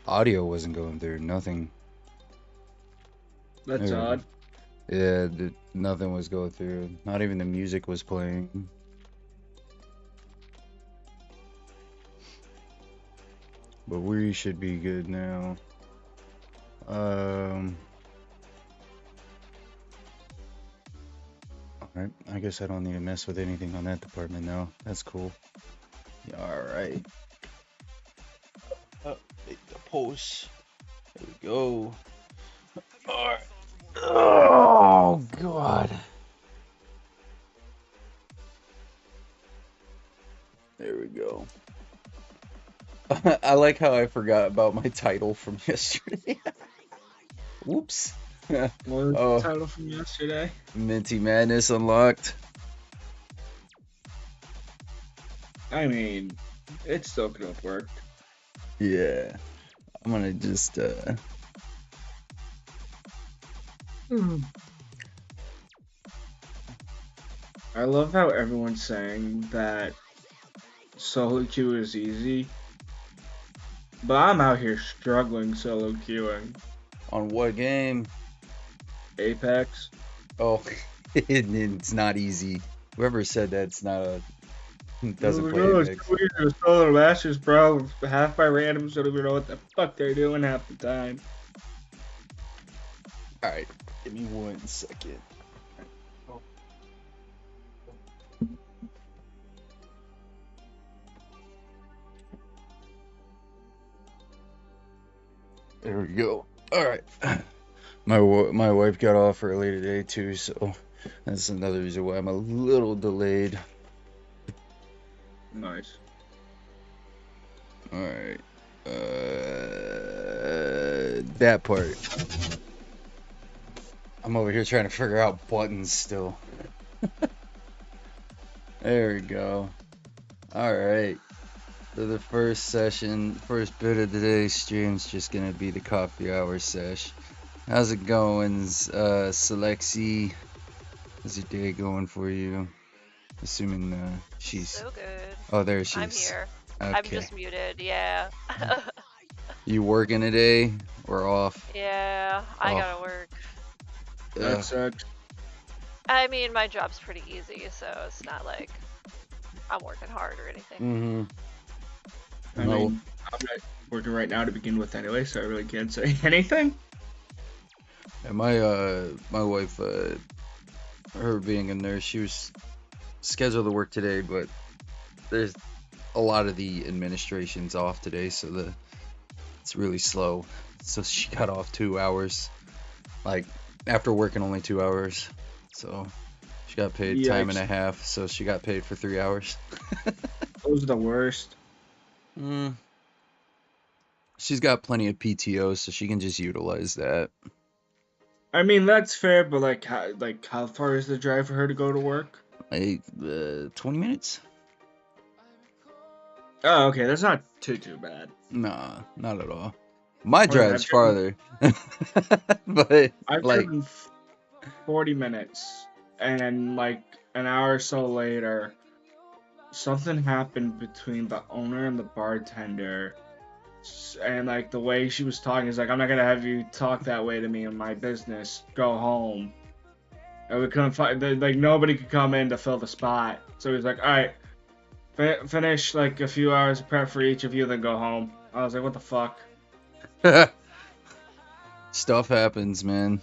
Audio wasn't going through. Nothing. That's There we go. odd. Yeah, nothing was going through. Not even the music was playing. But we should be good now. Alright, I guess I don't need to mess with anything on that department now. That's cool. Yeah, alright. Make the post. There we go. Alright. Oh, God. There we go. I like how I forgot about my title from yesterday. Whoops. What was the Oh, title from yesterday? Minty Madness unlocked. I mean, it still could have worked. Yeah. I'm gonna just, I love how everyone's saying that solo queue is easy, but I'm out here struggling solo queuing. On what game? Apex. Oh, it's not easy. Whoever said that's not a doesn't play No, it's Apex. too easy to solo masters, bro. Half my randoms don't even know what the fuck they're doing half the time. All right, give me 1 second. There we go. All right. My wife got off early today too, so that's another reason why I'm a little delayed. Nice. All right. That part. I'm over here trying to figure out buttons still. There we go. All right. So the first bit of today's stream is just gonna be the coffee hour sesh. How's it going, Selexi? How's your day going for you? Assuming she's. So good. Oh, there she I'm is. here. I'm Okay. just muted, yeah. You working today or off? Yeah, I Oh. gotta work. That sucks. I mean, my job's pretty easy, so it's not like I'm working hard or anything. I mean, I'm not working right now to begin with anyway, so I really can't say anything. And my wife, her being a nurse, she was scheduled to work today, but there's a lot of the administration's off today, so it's really slow. So she got off 2 hours, like after working only 2 hours. So she got paid time and a half, so she got paid for 3 hours. Those are the worst. She's got plenty of PTO, so she can just utilize that. I mean, that's fair, but how far is the drive for her to go to work? Like 20 minutes. Oh, okay, that's not too bad. Nah, not at all. My drive's farther, but I've driven 40 minutes, and like an hour or so later, something happened between the owner and the bartender, and like the way she was talking is like, I'm not gonna have you talk that way to me in my business. Go home. And we couldn't find, like, nobody could come in to fill the spot. So he was like, all right, finish like a few hours of prep for each of you, then go home. I was like, what the fuck? Stuff happens, man.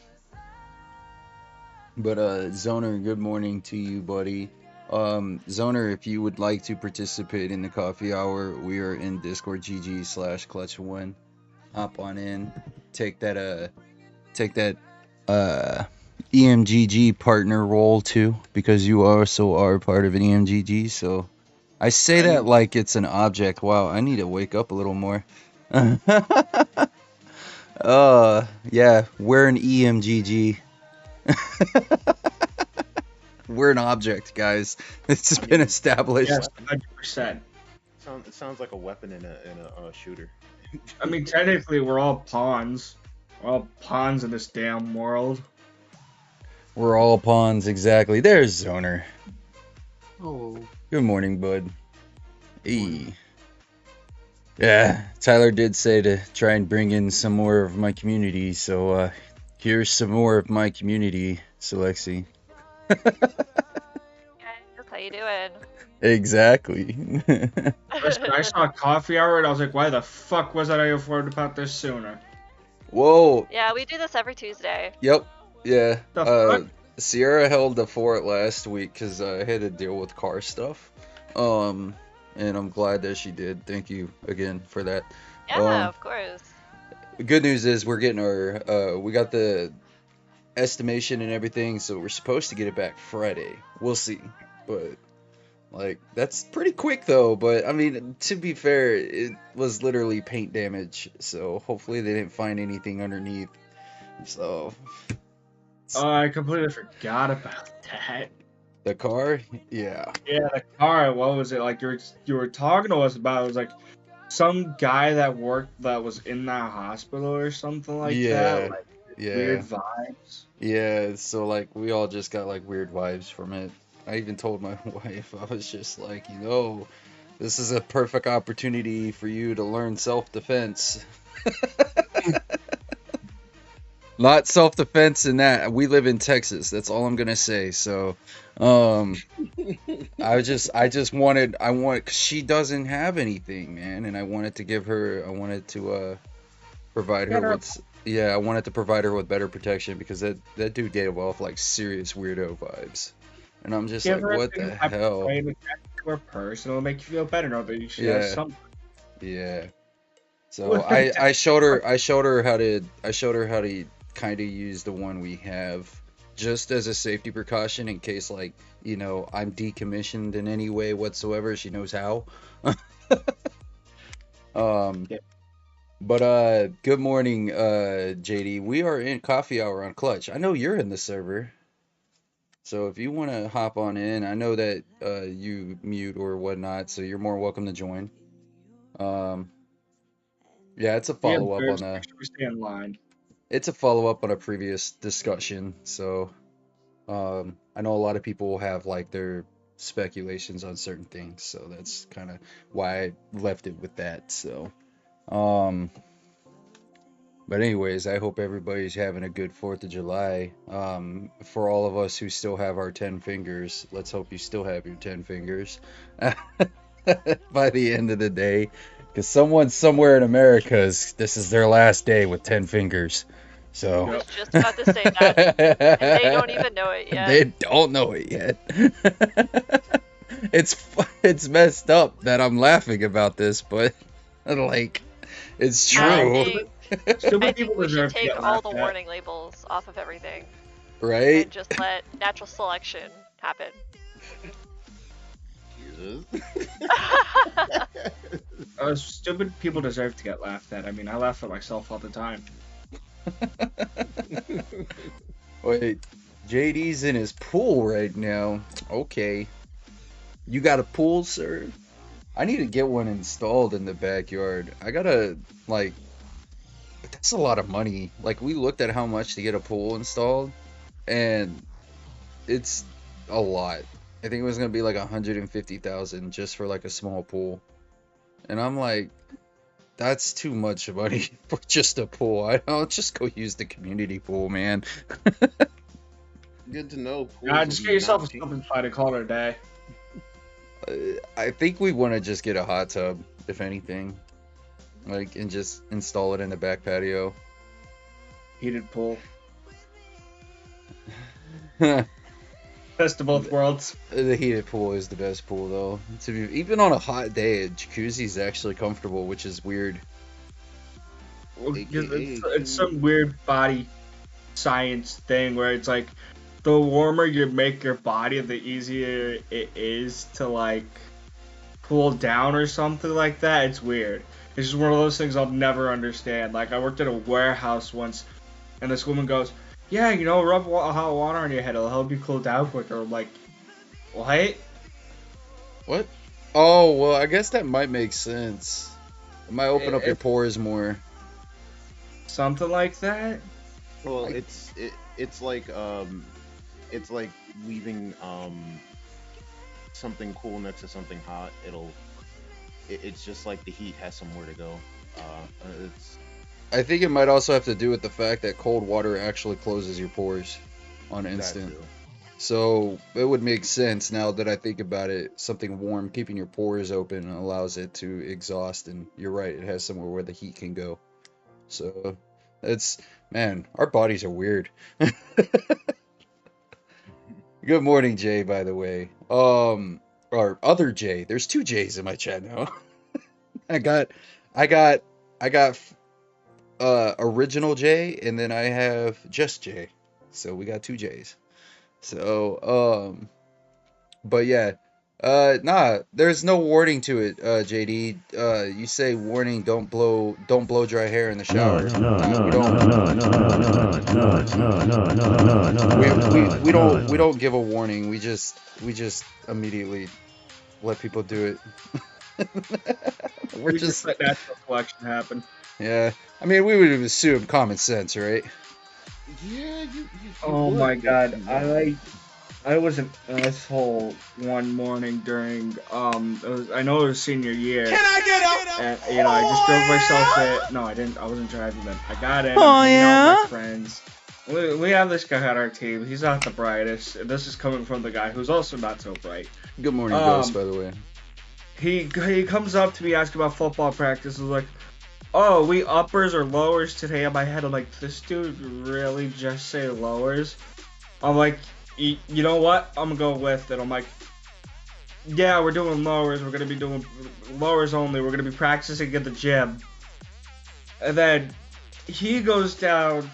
But Zoner, good morning to you, buddy. Zoner, if you would like to participate in the coffee hour, we are in Discord GG/clutch1. Hop on in, take that EMGG partner role too, because you also are part of an EMGG. So I say that like it's an object. Wow, I need to wake up a little more. Yeah, we're an EMGG. We're an object, guys. It's been established. Yes, 100%. It sounds like a weapon in a shooter. I mean, technically, we're all pawns. We're all pawns in this damn world. We're all pawns, exactly. There's Zoner. Oh. Good morning, bud. Hey. Yeah, Tyler did say to try and bring in some more of my community, so here's some more of my community, Selexi. Guys, how you doing? Exactly. Listen, I saw a coffee hour and I was like, why the fuck wasn't I informed about this sooner? Whoa. Yeah, we do this every Tuesday. Yep. Yeah. The fuck? Sierra held the fort last week because I had to deal with car stuff. Um, and I'm glad that she did. Thank you again for that. Yeah, of course. The good news is we're getting our we got the estimation and everything, so we're supposed to get it back Friday. We'll see. But like that's pretty quick though, but I mean to be fair, it was literally paint damage, so hopefully they didn't find anything underneath. So Oh, I completely forgot about that. the car, yeah. Yeah, the car. What was it like? You were talking to us about? It was like some guy that was in that hospital or something like that. Yeah. Like weird Yeah. vibes. Yeah, so like we all just got like weird vibes from it. I even told my wife, I was just like, this is a perfect opportunity for you to learn self-defense. Not self-defense in that we live in Texas. That's all I'm gonna say. So, I just wanted, 'cause she doesn't have anything, man, and I wanted to provide her Get her- with, yeah, I wanted to provide her with better protection because that dude gave off like serious weirdo vibes, and I'm just Give like, her what the hell? to her person. It'll make you feel better. Know that she Yeah. has something. Yeah. So Well, I showed her how to kind of use the one we have just as a safety precaution in case like, I'm decommissioned in any way whatsoever. She knows how. Um Yeah. but good morning JD. We are in coffee hour on Clutch. I know you're in the server. So if you want to hop on in, I know that you mute or whatnot, so you're more welcome to join. Um yeah, it's a Yeah, follow up on Bears, the make sure we stay in line. It's a follow up on a previous discussion. So, I know a lot of people have like their speculations on certain things. So that's kind of why I left it with that. So, um, but anyways, I hope everybody's having a good 4th of July. For all of us who still have our 10 fingers, let's hope you still have your 10 fingers by the end of the day. Because someone somewhere in America this is their last day with 10 fingers. So. I was just about to say that. And they don't even know it yet. They don't know it yet. It's messed up that I'm laughing about this, but like, it's true. I Stupid think people we should deserve to take get all the laughed at. warning labels off of everything Right? and just let natural selection happen. Jesus. Stupid people deserve to get laughed at. I mean, I laugh at myself all the time. Wait, JD's in his pool right now. Okay. You got a pool, sir? I need to get one installed in the backyard. I gotta, like, that's a lot of money. Like, we looked at how much to get a pool installed, and it's a lot. I think it was gonna be like 150,000 just for like a small pool. And I'm like, that's too much money for just a pool. I'll just go use the community pool, man. Good to know. Just get yourself a something fine and call it a day. I think we want to just get a hot tub, if anything. Like, and just install it in the back patio. Heated pool. The Best of both worlds. heated pool is the best pool, though. Even on a hot day, a jacuzzi's actually comfortable, which is weird. Well, AKA. it's some weird body science thing where it's like the warmer you make your body, the easier it is to like cool down or something like that. It's weird. It's just one of those things I'll never understand. Like I worked at a warehouse once, and this woman goes, "Yeah, rub hot water on your head. It'll help you cool down quicker." I'm like, "What?" What? Oh, well, I guess that might make sense. It might open up your It- pores more. Something like that. Well, it's like leaving something cool next to something hot. It'll it's just like the heat has somewhere to go. It's I think it might also have to do with the fact that cold water actually closes your pores on that instant. too. So it would make sense now that I think about it. Something warm, keeping your pores open, allows it to exhaust. And you're right, it has somewhere where the heat can go. So it's, man, our bodies are weird. Good morning, Jay, by the way. Or other Jay. There's two J's in my chat now. I got, I got, I got original J, and then I have just J. So we got two J's. So, but yeah, nah, there's no warning to it, JD. You say warning, don't blow dry hair in the shower. Nah, we don't give a warning. We just immediately let people do it. We're We just just, let natural selection happen. yeah. I mean, we would assume common sense, right? Yeah, you Oh would, my but, god, you know, I was an asshole one morning during I know it was senior year. Can I get up? And I just drove myself in. No, I didn't. I wasn't driving then. I got in. Oh, I'm hanging out with yeah? my friends. We have this guy on our team. He's not the brightest. And this is coming from the guy who's also not so bright. Good morning, Ghost, by the way. He comes up to me asking about football practice. I was like, "Oh, we uppers or lowers today?" In my head, I'm like, "This dude really just say lowers?" I'm like, you know what? I'm gonna go with it. I'm like, yeah, we're doing lowers. We're gonna be doing lowers only. We're gonna be practicing at the gym. And then he goes down.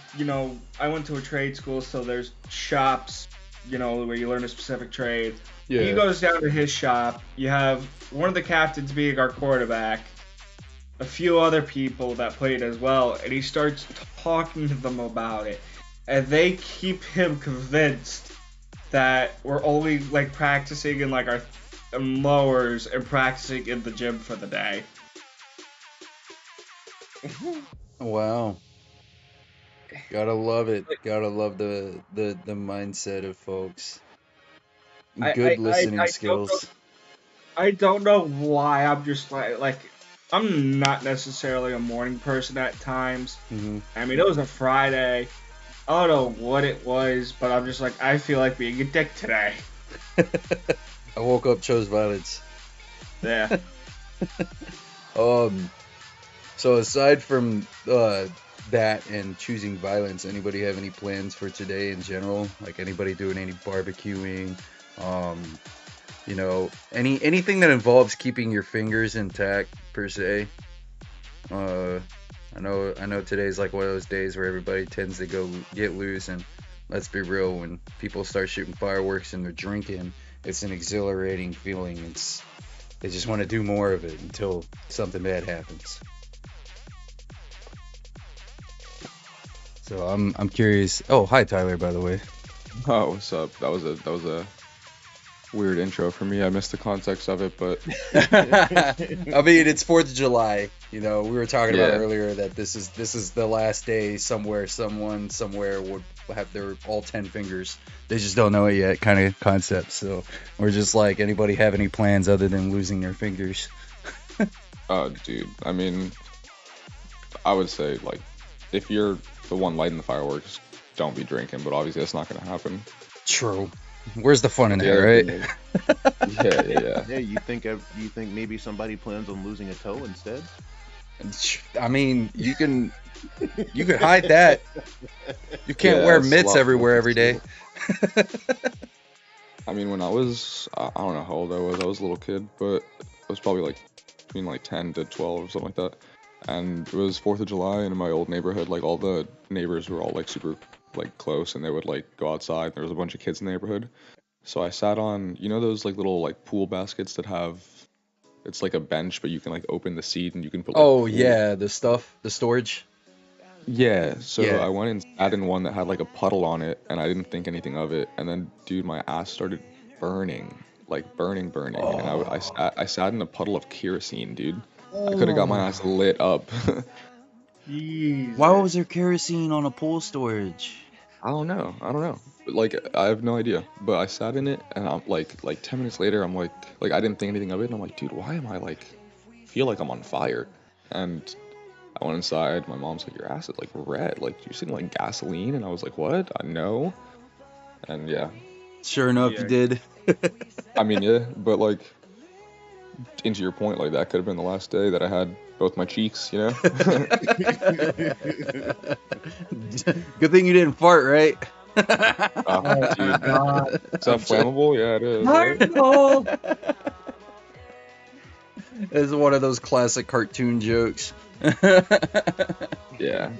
I went to a trade school, so there's shops. Where you learn a specific trade. Yeah. He goes down to his shop. You have one of the captains being our quarterback, a few other people that played as well, and he starts talking to them about it. And they keep him convinced that we're only like practicing in like our lowers and practicing in the gym for the day. Wow. Gotta love it. Gotta love the mindset of folks. Good listening skills. I don't know why. I'm just like I'm not necessarily a morning person at times. Mm-hmm. I mean, it was a Friday. I don't know what it was, but I'm just like, I feel like being a dick today. I woke up, chose violence. Yeah. So aside from that and choosing violence, anybody have any plans for today in general? Like anybody doing any barbecuing? Anything that involves keeping your fingers intact per se. I know today's like one of those days where everybody tends to go get loose, and let's be real, when people start shooting fireworks and they're drinking, it's an exhilarating feeling. They just want to do more of it until something bad happens. So I'm curious. Oh, hi Tyler, by the way. Oh, what's up? That was a weird intro for me. I missed the context of it, but I mean, it's 4th of July. We were talking about Yeah. earlier that this is the last day someone somewhere would have their all 10 fingers. They just don't know it yet, kind of concept. So we're just like, anybody have any plans other than losing their fingers? oh, dude. I mean, I would say like, if you're the one lighting the fireworks, don't be drinking. But obviously, that's not gonna happen. True. Where's the fun in that, Yeah, right? Yeah. yeah, you think maybe somebody plans on losing a toe instead? I mean, you can hide that. You can't Yeah, wear it's a mitts lot everywhere more every day. I mean, when I was, I don't know how old I was. I was a little kid, but I was probably like between like 10 to 12 or something like that. And it was 4th of July, and in my old neighborhood, like all the neighbors were all like super like close, and they would like go outside. There was a bunch of kids in the neighborhood. So I sat on, those like little like pool baskets that have, it's like a bench, but you can like open the seat and you can put like Oh pool. yeah, the storage. Yeah, so Yeah. I went and sat in one that had like a puddle on it, and I didn't think anything of it. And then, dude, my ass started burning, like burning. And I sat in a puddle of kerosene, dude. I could have got my ass lit up. Jeez. Why was there kerosene on a pool storage? I don't know. But, like, I have no idea. But I sat in it, and I'm like 10 minutes later, I'm like I didn't think anything of it, and I'm like, dude, why am I like feel like I'm on fire. And I went inside. My mom's like, your ass is like red. Like, you seem like gasoline. And I was like, what? I know. And yeah. Sure enough, you did. I mean, yeah, but like, into your point, like that could have been the last day that I had both my cheeks, you know? Good thing you didn't fart, right? Oh, dude. God. Is that flammable? Yeah, it is. Michael! It's one of those classic cartoon jokes. Yeah.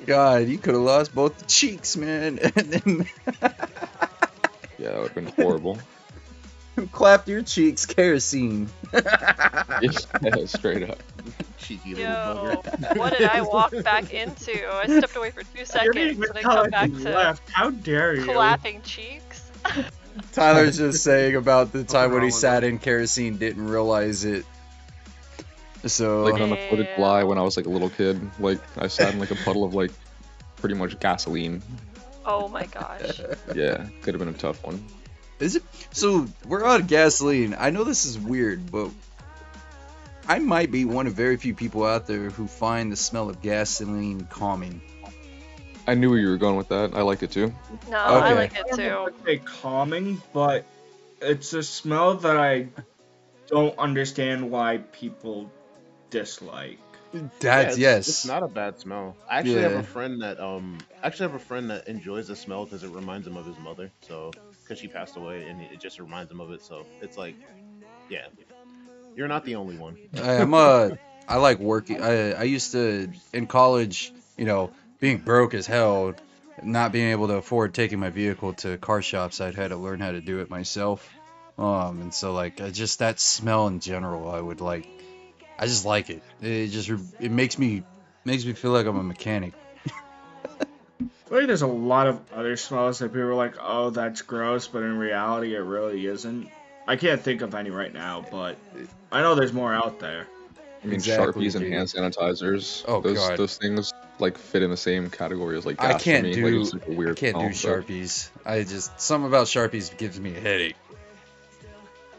God, you could have lost both the cheeks, man. Yeah, that would have been horrible. Who clapped your cheeks? Kerosene. Yeah, straight up. Cheeky little Yo, bugger. what did I walk back into? I stepped away for 2 You didn't seconds even and I tell come us back you to left. How dare you? clapping cheeks. Tyler's just saying about the time when wrong he with sat that? in kerosene, didn't realize it. So, Like on the 4th of July when I was like a little kid, like I sat in like a puddle of like pretty much gasoline. Oh my gosh. Yeah, could have been a tough one. is it? So we're on gasoline. I know this is weird, but I might be one of very few people out there who find the smell of gasoline calming. I knew where you were going with that. I liked it too. No, I Okay. like it I don't know too. if I'd say calming, but it's a smell that I don't understand why people dislike. That's yes. It's not a bad smell. I actually have Yeah. a friend that enjoys the smell because it reminds him of his mother. So, because she passed away, and it just reminds him of it. So it's like, yeah, you're not the only one. I like working. I used to in college, being broke as hell, not being able to afford taking my vehicle to car shops. I'd had to learn how to do it myself. And so like just that smell in general, I just like it. It makes me feel like I'm a mechanic. I feel like there's a lot of other smells that people are like, oh, that's gross, but in reality, it really isn't. I can't think of any right now, but I know there's more out there. I mean, Exactly, Sharpies and dude. hand sanitizers. Oh, God. Those things like fit in the same category as like I gas can't for me. do Like, it's like a I weird can't do smell, but- Sharpies. Something about Sharpies gives me a headache.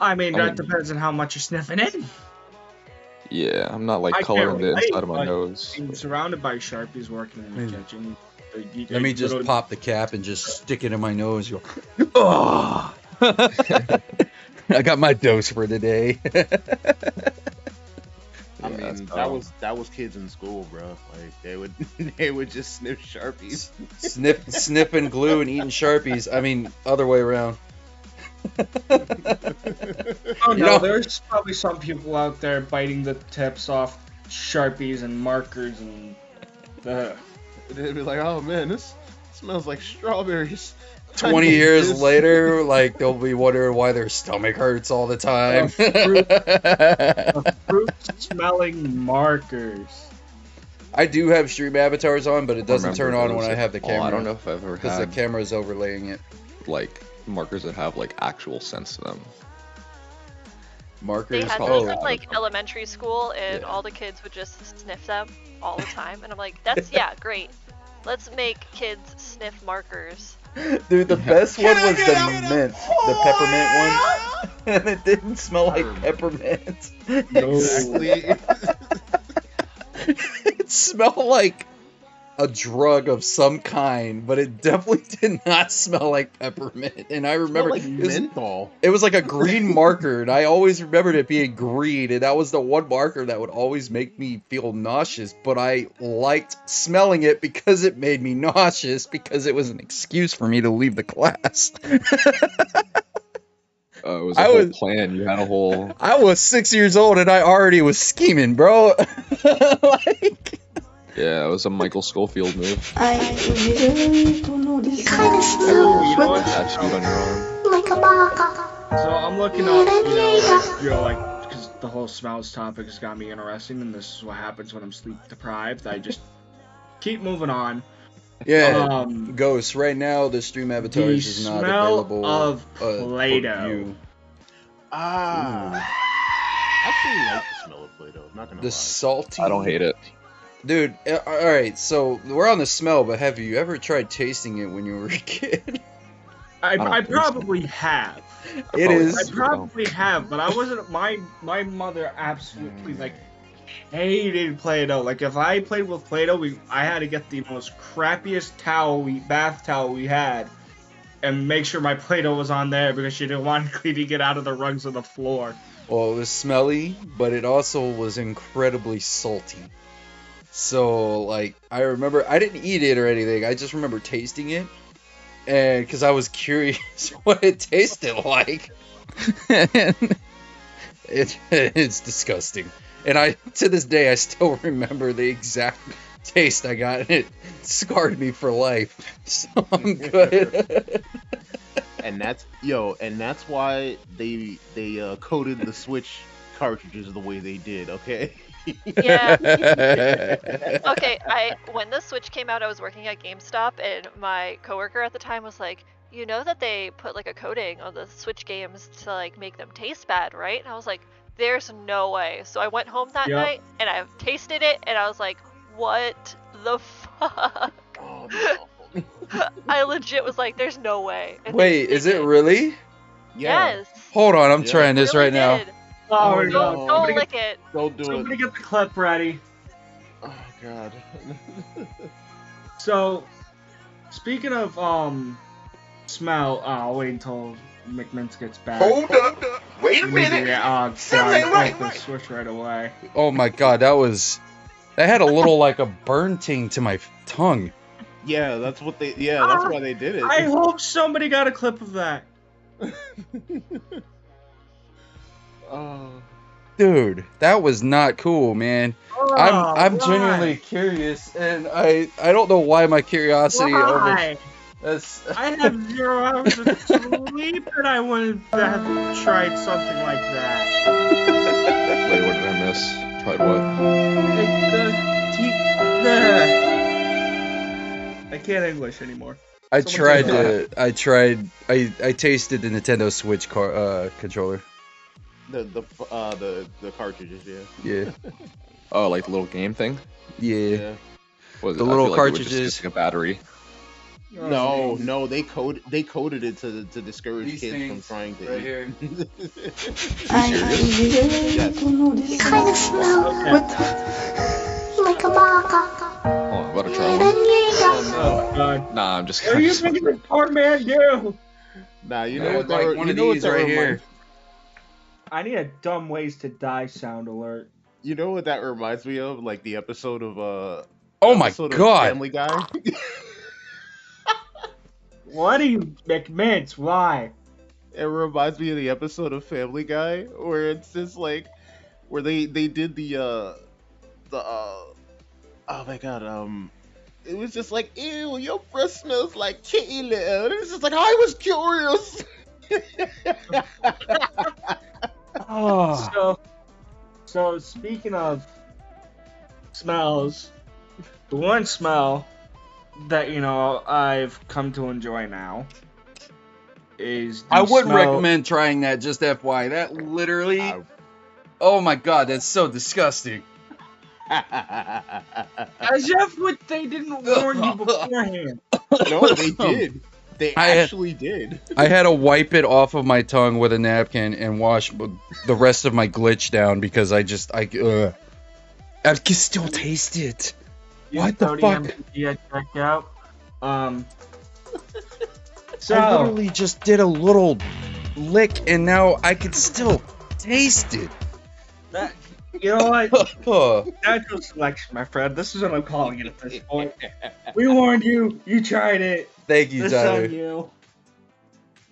I mean, that Oh. depends on how much you're sniffing in. Yeah, I'm not like I can't coloring the relate, inside of my but nose. Being surrounded by Sharpies working in the kitchen. Let me just literally- pop the cap and just stick it in my nose. Go, oh! I got my dose for today. I Yeah, that's mean, dumb. that was kids in school, bro. Like they would just sniff Sharpies. Sniffing glue and eating Sharpies. I mean, other way around. Oh You no, know- there's probably some people out there biting the tips off Sharpies and markers and They'd be like, "Oh man, this smells like strawberries." 20 years later, like they'll be wondering why their stomach hurts all the time. fruit-smelling markers. I do have stream avatars on, but it doesn't turn Remember on when those? I have the Oh, camera. I don't know if I've ever because the had camera's overlaying it. like markers that have like actual scents to them. Markers. They had Oh, those in yeah. like elementary school, and Yeah. all the kids would just sniff them all the time. And I'm like, that's great. Let's make kids sniff markers. Dude, the best one was the mint, the Oh, peppermint one, and it didn't smell like peppermint. Exactly. It smelled like a drug of some kind, but it definitely did not smell like peppermint. And I remember like it was, menthol. it was like a green marker, and I always remembered it being green, and that was the one marker that would always make me feel nauseous, but I liked smelling it because it made me nauseous, because it was an excuse for me to leave the class. It was a I whole was- plan. You had a whole. I was 6 years old, and I already was scheming, bro. Like... Yeah, it was a Michael Schofield move. I really don't know this kind of You stuff. know what? Tattooed on your arm. Like a baka. So I'm looking up, like, because the whole smells topic has got me interesting, and this is what happens when I'm sleep deprived. I just keep moving on. Yeah, Ghost, right now the stream The avatars is not smell available. of for Play-Doh. you. Ah. I actually like the smell of Play-Doh. Not gonna The lie. salty. I don't hate it. Dude, alright, so we're on the smell, but have you ever tried tasting it when you were a kid? I don't think so. probably have. It Oh, is. I probably have, but I wasn't. My mother absolutely like hated Play-Doh. Like if I played with Play-Doh, I had to get the most crappiest bath towel we had, and make sure my Play-Doh was on there because she didn't want cleaning it out of the rugs of the floor. Well, it was smelly, but it also was incredibly salty. So, like, I remember, I didn't eat it or anything, I just remember tasting it, and because I was curious what it tasted like. And it's disgusting. And to this day, I still remember the exact taste I got, and it scarred me for life. So I'm good. And that's why they coated the Switch cartridges the way they did. Okay. Yeah. Okay, when the Switch came out, I was working at GameStop, and my coworker at the time was like, "You know that they put like a coating on the Switch games to like make them taste bad, right?" And I was like, "There's no way." So I went home that night and I tasted it, and I was like, "What the fuck?" Oh no. I legit was like, "There's no way." And Wait, is it really? Yeah. Yes. Hold on, I'm Yeah. trying this Really right now. did. Oh, Oh, no. no. Don't lick it. Don't do Somebody it. get the clip ready. Oh god. So, speaking of smell, I'll wait until McMints gets back. Hold up. Wait a minute. Yeah, Something right. the switch right away. Oh my god, that had a little like a burn ting to my tongue. Yeah, that's what they. Yeah, that's why they did it. I hope somebody got a clip of that. Oh. Dude, that was not cool, man. I'm why? genuinely curious, and I don't know why my curiosity Why? that's I have 0 hours of sleep, and I wanted to have tried something like that. Wait, what did I miss? Tried what? I can't English anymore. I Someone I tasted the Nintendo Switch controller. The cartridges, yeah. Yeah. Oh, like the little game thing? Yeah. Was The I little feel like it was just cartridges. missing a battery. No, they coded it to discourage These kids from things trying to right eat. here. I Yes. don't know this. You kind of smell like a baka. Oh, I'm about to try one. Oh, God. Nah, I'm just What are you kidding. making this poor man do? Nah, you Yeah, know what like that one you of know what these that right reminds- here. I need a dumb ways to die sound alert. You know what that reminds me of? Like the episode of Oh my episode of god. Family Guy. What do you McMints? Why? It reminds me of the episode of Family Guy where it's just like where they did the oh my god, it was just like, ew, your breath smells like kitty litter. And it's just like, I was curious. Oh. So speaking of smells, the one smell that I've come to enjoy now is the I wouldn't smell- recommend trying that, just FY. That literally oh my god, that's so disgusting. As if they didn't warn you beforehand. No, they did. They actually did. I had to wipe it off of my tongue with a napkin and wash the rest of my glitch down because I can still taste it. What the fuck? Yeah, check out. So I literally just did a little lick and now I can still taste it. you know what? Oh, Natural selection, my friend. This is what I'm calling it at this point. We warned you. You tried it. thank you, This Tyler. on you.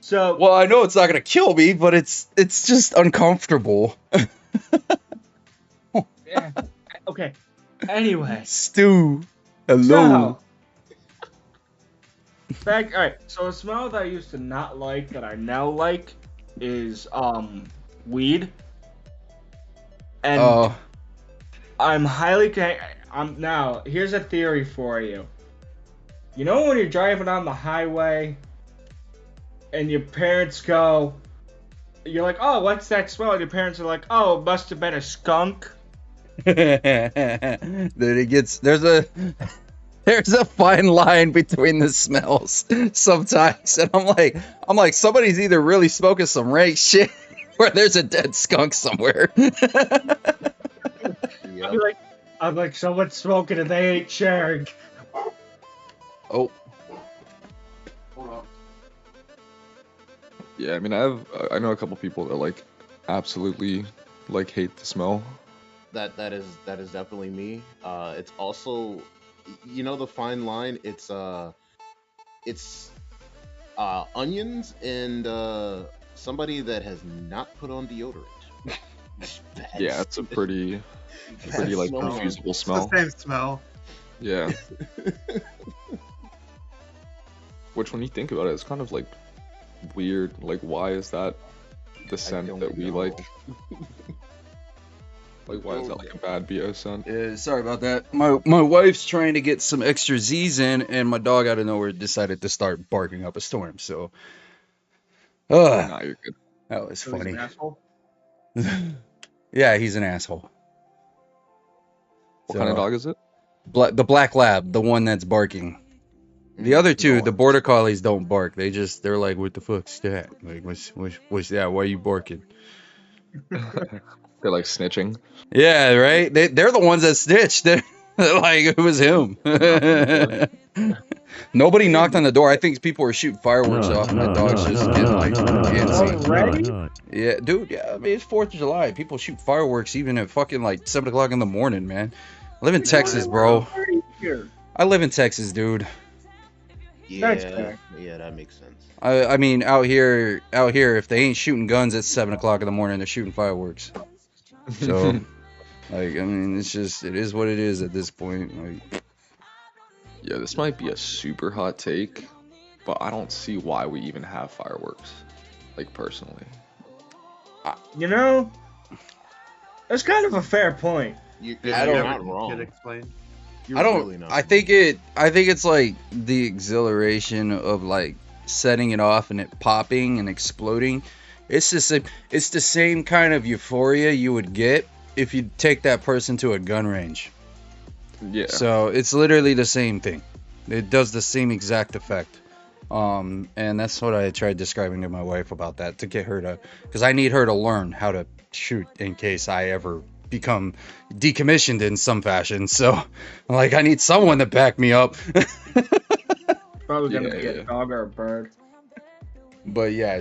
So Well, I know it's not gonna kill me, but it's just uncomfortable. yeah. Okay. Anyway. Stu, hello. Alright, so a smell that I used to not like that I now like is weed. And Oh, I'm now here's a theory for you. You know when you're driving on the highway and your parents go, you're like, oh, what's that smell? And your parents are like, oh, it must have been a skunk. then it gets there's a fine line between the smells sometimes, and I'm like somebody's either really smoking some rank shit or there's a dead skunk somewhere. I'd be like, someone's smoking and they ain't sharing. Oh, Yeah, I mean, I know a couple people that like absolutely like hate the smell. That is definitely me. It's also, the fine line. It's onions and somebody that has not put on deodorant. Yeah, it's a pretty like smell. confusable It's smell. the same smell. Yeah. Which, when you think about it, it's kind of like weird. Like, why is that the scent don't that we know. like? Like, why is that like a bad BO scent? sorry about that. My wife's trying to get some extra Z's in, and my dog out of nowhere decided to start barking up a storm. So, Nah, you're good. that was So he's funny. an asshole. Yeah, he's an asshole. What kind of So, dog is it? The black lab, the one that's barking. The other two, No, the border collies, don't bark. They're like, what the fuck's that? Like, what's that? Why are you barking? They're like snitching. Yeah, right. They're the ones that snitched. They're like, it was him. Nobody knocked on the door. I think people were shooting fireworks off, and my dog's just getting like antsy. Already? Yeah, dude. Yeah, I mean, it's 4th of July. People shoot fireworks even at fucking like 7 o'clock in the morning, man. I live in Texas, bro. Here. I live in Texas, dude. That's Yeah, fair. yeah, that makes sense. I mean, out here, if they ain't shooting guns at 7 o'clock in the morning, they're shooting fireworks. So, like, I mean, it is what it is at this point. Like, Yeah, this might be a super hot take, but I don't see why we even have fireworks. Like, personally. You know, that's kind of a fair point. You're I don't- not wrong. Can explain. You're I don't. really not I think it's like the exhilaration of like setting it off and it popping and exploding. It's the same kind of euphoria you would get if you take that person to a gun range. Yeah. So it's literally the same thing. It does the same exact effect. And that's what I tried describing to my wife about that, to get her to, because I need her to learn how to shoot in case I ever become decommissioned in some fashion. So, like, I need someone to back me up. Probably gonna be Yeah. a dog or a bird. But yeah,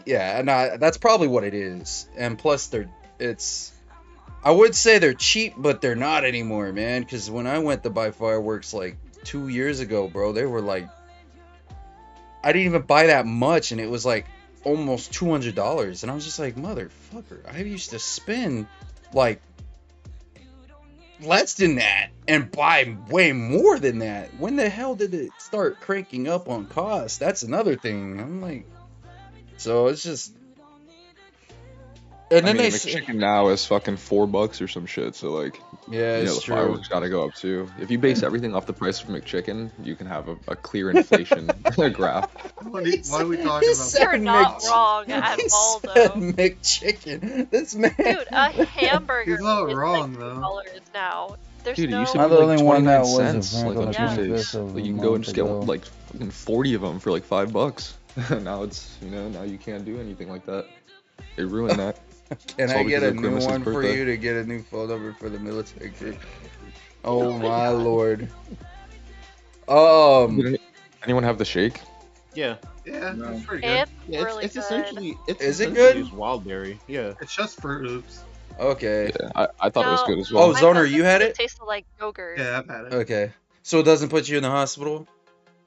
yeah, and that's probably what it is. And plus, I would say they're cheap, but they're not anymore, man. Because when I went to buy fireworks like 2 years ago, bro, they were like, I didn't even buy that much, and it was like almost $200. And I was just like, motherfucker, I used to spend like less than that and buy way more than that. When the hell did it start cranking up on cost? That's another thing. I'm like, so it's just, and I then mean, they McChicken now is fucking $4 or some shit. So like, yeah, you know, it's the true. fireworks gotta go up too. If you base everything off the price of McChicken, you can have a clear inflation graph. Why are we talking He about said You're not Mc- wrong at he all, said though. McChicken. This man. Dude, a hamburger He's not is wrong, like though. $2 now. There's Dude, it no. used to I'm be the like only one that 29 was a cents, friend like on on the Tuesdays. 25th of Like, a you can go and month just get ago. like fucking 40 of them for like $5. Now it's, now you can't do anything like that. They ruined that. Can It's I all get because a of new Grimace's one for birthday. you to get a new phone number for the military group? Oh my lord. Anyone have the shake? Yeah, Yeah, No. it's pretty good. It's yeah. really It's good. essentially Is it essentially good? just Wildberry. Yeah. It's just Fruit Loops. Okay. Yeah, I thought it was No. good as well. Oh, My Zoner, husband you had said it? tasted like yogurt. Yeah, I've had it. Okay. So it doesn't put you in the hospital?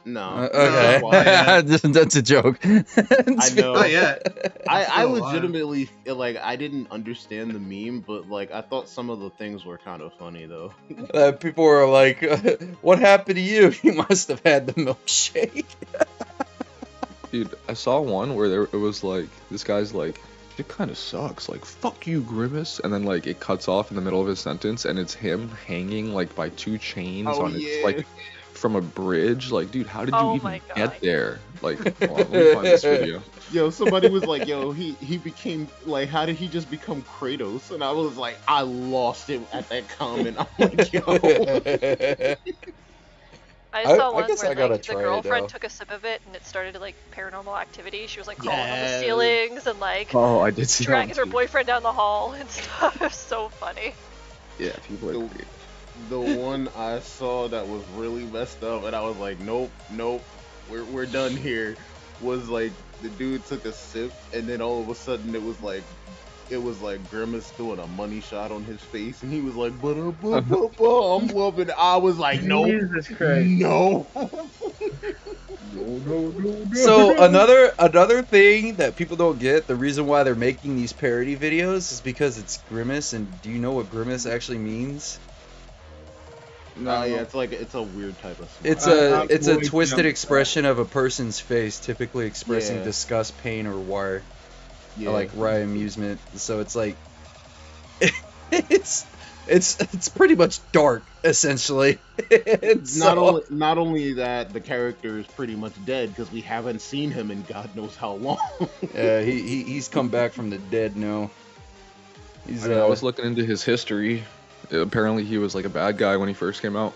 No. Okay. No, not yet. That's a joke. I know. Not yet. I Still alive. legitimately like I didn't understand the meme, but like I thought some of the things were kind of funny though. People were like, what happened to you? You must have had the milkshake. Dude, I saw one where it was like, this guy's like, it kind of sucks. Like, fuck you, Grimace. And then like it cuts off in the middle of his sentence, and it's him hanging like by 2 chains Oh, on yeah. its like from a bridge. Like, dude, how did Oh you even my God. get there? Like, hold on, let me find this video. Yo, somebody was like, yo, he became like, how did he just become Kratos? And I was like, I lost it at that comment. I'm like, yo. I I- saw I one guess I where gotta like the try it, girlfriend though. took a sip of it and it started like paranormal activity. She was like crawling on the Yes. ceilings and like Oh, I did see dragging that her one too. boyfriend down the hall and stuff. It was so funny. Yeah, people are The, great. the one I saw that was really messed up, and I was like, nope, nope, we're done here. Was like the dude took a sip, and then all of a sudden it was like Grimace doing a money shot on his face, and he was like, I'm loving it. I was like, nope, Jesus Christ. no. No. So another thing that people don't get, the reason why they're making these parody videos is because it's Grimace, and do you know what Grimace actually means? No. Yeah, it's a weird type of smile. It's a Boy twisted jump expression of a person's face, typically expressing Yeah. disgust, pain, or war, Yeah. or like wry amusement. So it's like it's pretty much dark, essentially. Not only that, the character is pretty much dead because we haven't seen him in God knows how long. He's come back from the dead now. He's I was looking into his history. Apparently, he was like a bad guy when he first came out,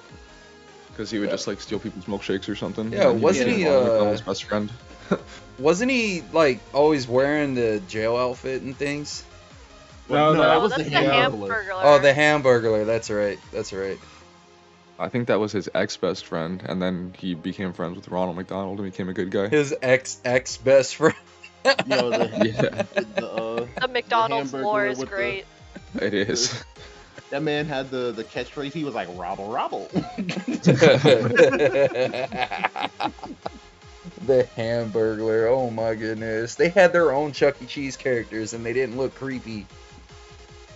because he would just like steal people's milkshakes or something. Yeah, and wasn't became he, Ronald's best friend? wasn't he like always wearing the jail outfit and things? No, that was that's the the Hamburglar. Hamburglar. Oh, the Hamburglar. That's right. That's right. I think that was his ex-best friend, and then he became friends with Ronald McDonald and became a good guy. His ex best friend. Yo, Yeah, The McDonald's Hamburglar lore is with the- great. it is. That man had the catchphrase. He was like, "Robble, robble." The Hamburglar. Oh my goodness. They had their own Chuck E. Cheese characters, and they didn't look creepy.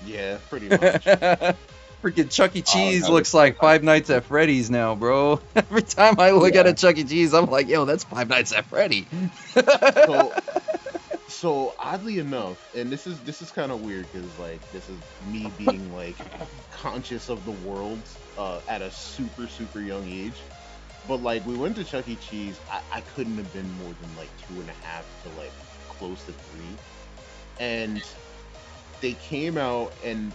Yeah, pretty much. Freaking Chuck E. Cheese no, looks like Five Nights at Freddy's now, bro. Every time I look at a Chuck E. Cheese, I'm like, yo, that's Five Nights at Freddy. So oddly enough, and this is kind of weird because like this is me being like conscious of the world at a super young age. But like we went to Chuck E. Cheese, I couldn't have been more than like 2.5 to like close to 3, and they came out and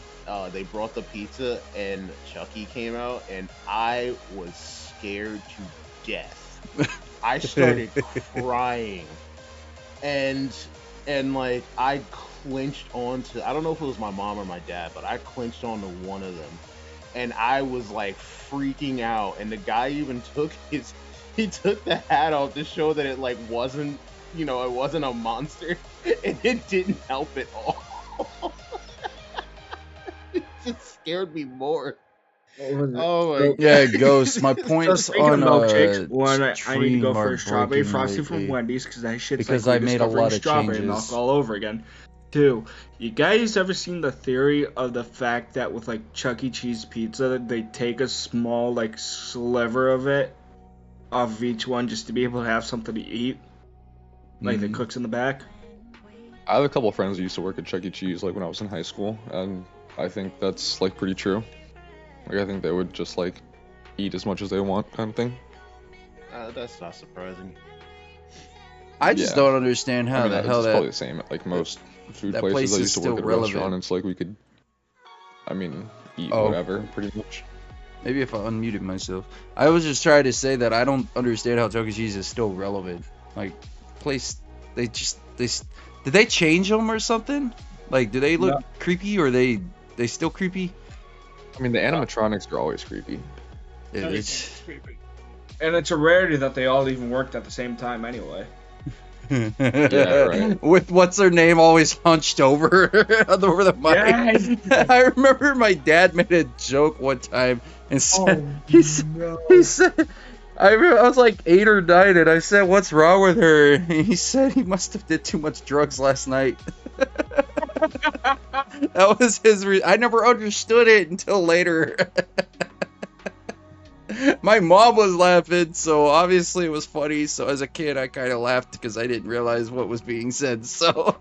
they brought the pizza and Chucky came out and I was scared to death. I started crying and like I clinched onto, I don't know if it was my mom or my dad, but I clinched onto one of them and I was like freaking out, and the guy even took the hat off to show that it like wasn't, it wasn't a monster, and it didn't help at all. It just scared me more. Oh my god. Yeah, Ghost. My points Speaking on of milkshakes, one, I need to stream go for are a strawberry breaking frosty from lately. Wendy's because that shit's Because like I made a rediscovering lot of strawberry changes. milk all over again. 2, you guys ever seen the theory of the fact that with like Chuck E. Cheese pizza, they take a small like sliver of it off each one just to be able to have something to eat, like the Mhm. cooks in the back? I have a couple of friends who used to work at Chuck E. Cheese, like when I was in high school, and I think that's like pretty true. Like I think they would just like eat as much as they want, kind of thing. That's not surprising. I just Yeah. don't understand how I mean, the it's hell probably that. the same at like most food that places. place I is used to still work at a relevant. restaurant, and it's like we could, I mean, eat Oh. whatever, pretty much. Maybe if I unmuted myself. I was just trying to say that I don't understand how Chuck E. Cheese is still relevant. Like, place, did they change them or something? Like, do they look creepy or they still creepy? I mean, the animatronics are always creepy. It's And it's a rarity that they all even worked at the same time anyway. right. With what's her name always hunched over over the mic. Yes. I remember my dad made a joke one time and said Oh, he said I was like 8 or 9 and I said, "What's wrong with her?" And he said he must have did too much drugs last night. That was his I never understood it until later. My mom was laughing, so obviously it was funny. So as a kid, I kind of laughed because I didn't realize what was being said. So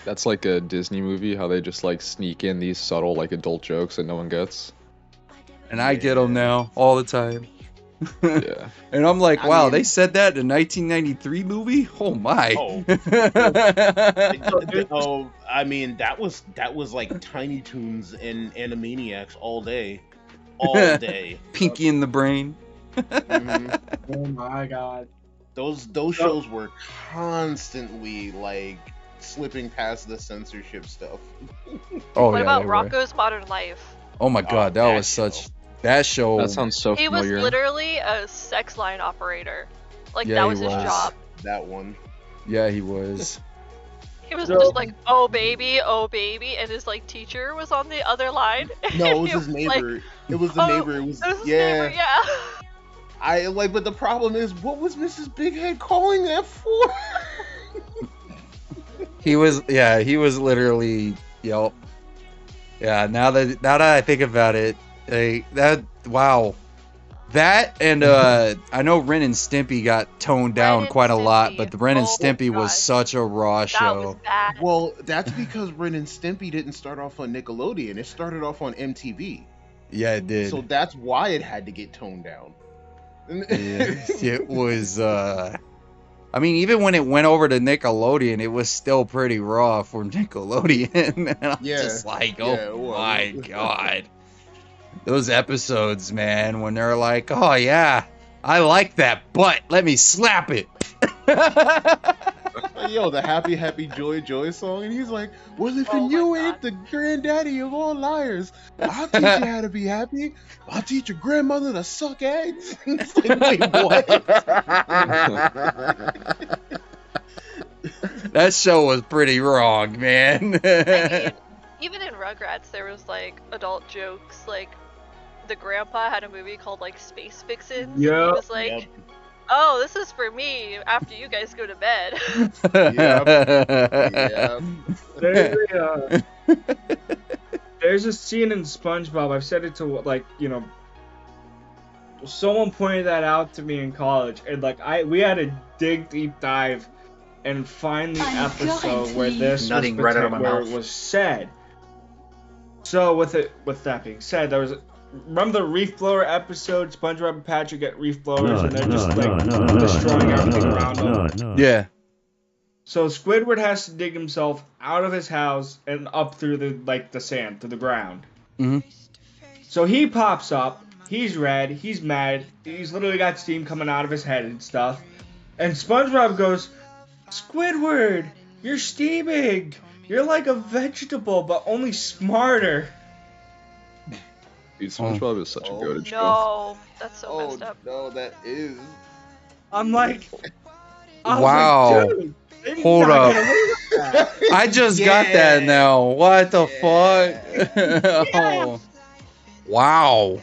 That's like a Disney movie, how they just like sneak in these subtle like adult jokes that no one gets. and I get them now all the time. Yeah. And I'm like, I wow, mean- they said that in a 1993 movie? Oh my. Oh. Oh, I mean that was like Tiny Toons and Animaniacs all day, all day. Pinky in the Brain. Mhm. Oh my god. Those shows were constantly like slipping past the censorship stuff. Oh What yeah, about they were. Rocco's Modern Life? Oh my god, that that was show. such that show. That sounds so He was familiar. literally a sex line operator. Like, Yeah, that he was his was. job. That one. Yeah, he was. He was So- just like, oh baby, and his like teacher was on the other line. No, it was He his neighbor. like, it was the oh, neighbor. It was It was his yeah. neighbor, yeah. I like, but the problem is, what was Mrs. Big Head calling that for? He was literally yep. Yeah, now that I think about it, wow. That and I know Ren and Stimpy got toned down Ren and quite a lot, Stimpy. but the Ren and Oh, Stimpy was gosh. such a raw That show. was bad. Well, that's because Ren and Stimpy didn't start off on Nickelodeon. It started off on MTV. Yeah, it did. So that's why it had to get toned down. It was I mean, even when it went over to Nickelodeon, it was still pretty raw for Nickelodeon. And I'm Yeah. just like, Yeah, oh it was. my god. Those episodes, man, when they're like, oh yeah, I like that butt, let me slap it. Yo, the Happy Happy Joy Joy song, and he's like, well, if Oh my you God. ain't the granddaddy of all liars, I'll teach you how to be happy. I'll teach your grandmother to suck eggs. It's like, wait, what? That show was pretty wrong, man. I mean, even in Rugrats, there was like adult jokes. Like, the grandpa had a movie called like Space Vixens. And he Yep. was like, Yep. oh, this is for me after you guys go to bed. Yeah. There's a scene in SpongeBob. I've said it to like, you know, someone pointed that out to me in college, and like we had to dig deep dive and find the episode where this Nutting was right out of my where mouth. it was said. So with that being said, there was remember the reef blower episode? SpongeBob and Patrick get reef blowers, and they're just destroying everything around them. Yeah. So Squidward has to dig himself out of his house and up through the sand to the ground. Mhm. So he pops up. He's red. He's mad. He's literally got steam coming out of his head and stuff. And SpongeBob goes, Squidward, you're steaming. You're like a vegetable, but only smarter. Dude, SpongeBob is such a goated show. No, that's so Oh, messed up. no, that is. I'm like, I was Wow. like, dude, they're Hold not up. gonna win that. I just got that now. What the fuck? Oh. Wow.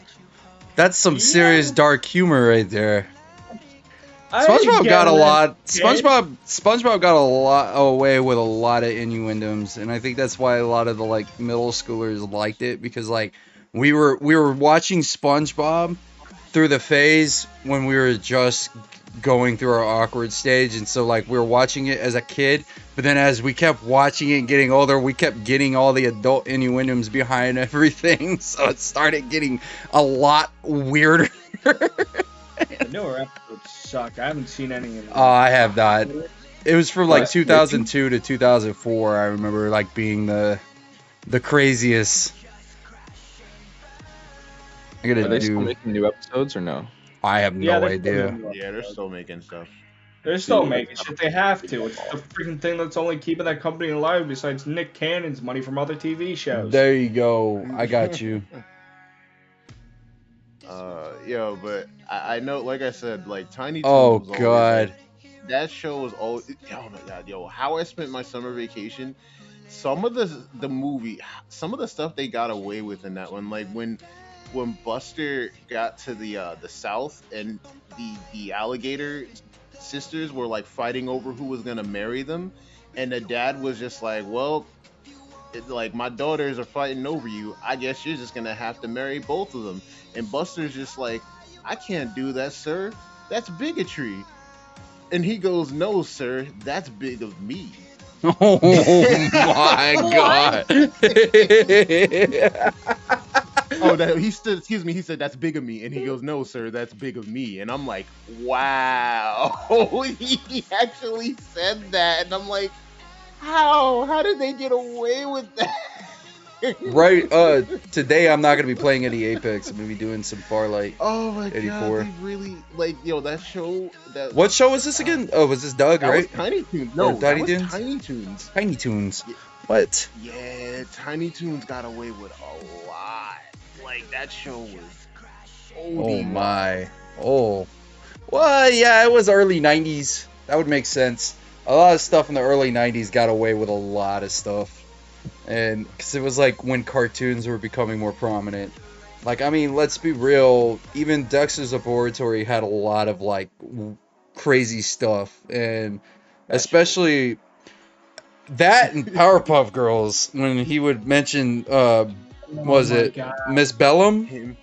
That's some serious dark humor right there. I didn't SpongeBob get got a it, lot. kid. SpongeBob got a lot away with a lot of innuendos, and I think that's why a lot of the like middle schoolers liked it, because like we were watching SpongeBob through the phase when we were just going through our awkward stage, and so like we were watching it as a kid, but then as we kept watching it and getting older, we kept getting all the adult innuendos behind everything, so it started getting a lot weirder. The newer episodes suck. I haven't seen any of them. Oh, I have not. It was from like What? 2002 to 2004. I remember like being the craziest. I Are gotta they still do. making new episodes or no? I have no they're still idea. making Yeah, they're still making stuff. They're still making shit. They have to. It's the freaking thing that's only keeping that company alive besides Nick Cannon's money from other TV shows. There you go. I got you. Yo, but I know, like I said, like Tiny Toons Oh was always, god. like, that show was always. Oh my god, yo, how I spent my summer vacation. Some of the movie, some of the stuff they got away with in that one, like when Buster got to the South and the alligator sisters were like fighting over who was gonna marry them, and the dad was just like, well, like my daughters are fighting over you, I guess you're just gonna have to marry both of them. And Buster's just like, I can't do that, sir, that's bigotry. And he goes, no sir, that's big of me. Oh my god. Oh, that he stood. Excuse me. He said that's big of me, and he goes, "No, sir, that's big of me." And I'm like, "Wow!" He actually said that, and I'm like, "How? How did they get away with that?" Right, today I'm not gonna be playing any Apex. I'm gonna be doing some Farlight. Oh my 84. god, they really like that show. That What show was this again? Oh, was this Doug, that was right? Tiny Toons. Or No, that Tiny was Toons? Tiny Toons. Tiny Toons. Yeah. What? Yeah, Tiny Toons got away with a lot. Like that show was so Oh my. Oh. Well, yeah, it was early 90s. That would make sense. A lot of stuff in the early 90s got away with a lot of stuff. And because it was like when cartoons were becoming more prominent. Like, I mean, let's be real. Even Dexter's Laboratory had a lot of like crazy stuff. And especially that and Powerpuff Girls, when he would mention, was it God. Miss Bellum? Him.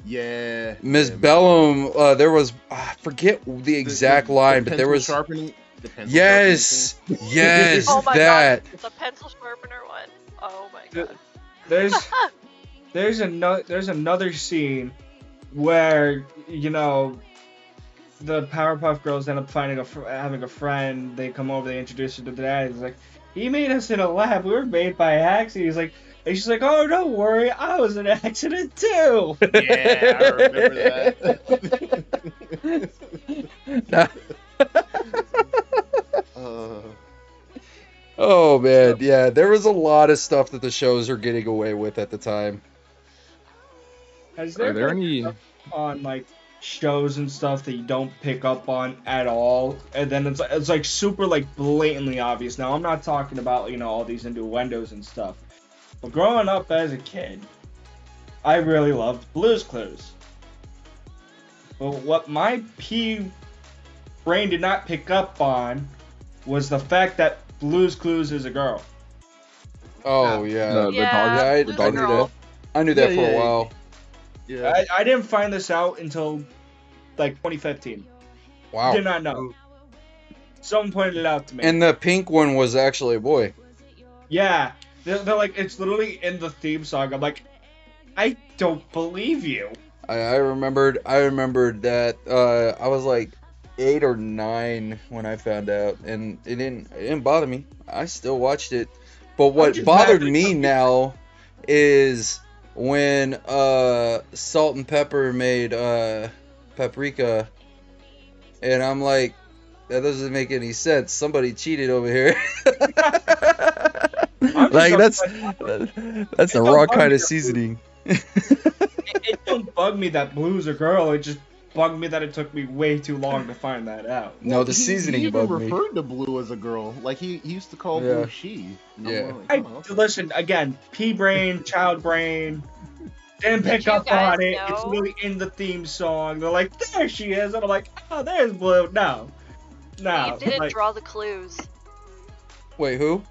Yeah. Miss yeah, Bellum, there was, I forget the exact line, but there pencil was. sharpening. The pencil Yes, sharpening yes, Oh my that. god, the pencil sharpener one. Oh my god. There's another scene where the Powerpuff Girls end up finding having a friend. They come over, they introduce her to the dad. He's like, he made us in a lab. We were made by accident. He's like, and she's like, oh, don't worry, I was an accident too. thing. Yeah, I remember that. Oh man, yeah, there was a lot of stuff that the shows are getting away with at the time. Has Are there been any? stuff on like shows and stuff that you don't pick up on at all, and then it's like super like blatantly obvious? Now I'm not talking about all these innuendos and stuff, but growing up as a kid, I really loved Blue's Clues. But what my pea brain did not pick up on was the fact that Blue's Clues is a girl. Oh yeah, The Yeah, dog. Blue's The a dog. girl. I knew that Yeah, for a yeah, while. Yeah. I didn't find this out until like 2015. Wow. Did not know. Someone pointed it out to me. And the pink one was actually a boy. Yeah, they're like, it's literally in the theme song. I'm like, I don't believe you. I remembered that I was like 8 or 9 when I found out, and it didn't bother me. I still watched it. But what just bothered mad me that- now is when Salt and Pepper made Paprika, and I'm like, that doesn't make any sense. Somebody cheated over here. Like that's the wrong kind of seasoning. It don't bug me that Blue's a girl. It just bugged me that it took me way too long to find that out. No, the He seasoning even bugged me. referred to Blue as a girl. Like he used to call Yeah. Blue she. Yeah. Listen again, pea brain, child brain. Didn't pick you up guys on it. It's know- really in the theme song. They're like, there she is, and I'm like, oh, there's Blue. No. Steve didn't like, draw the clues. Wait, who?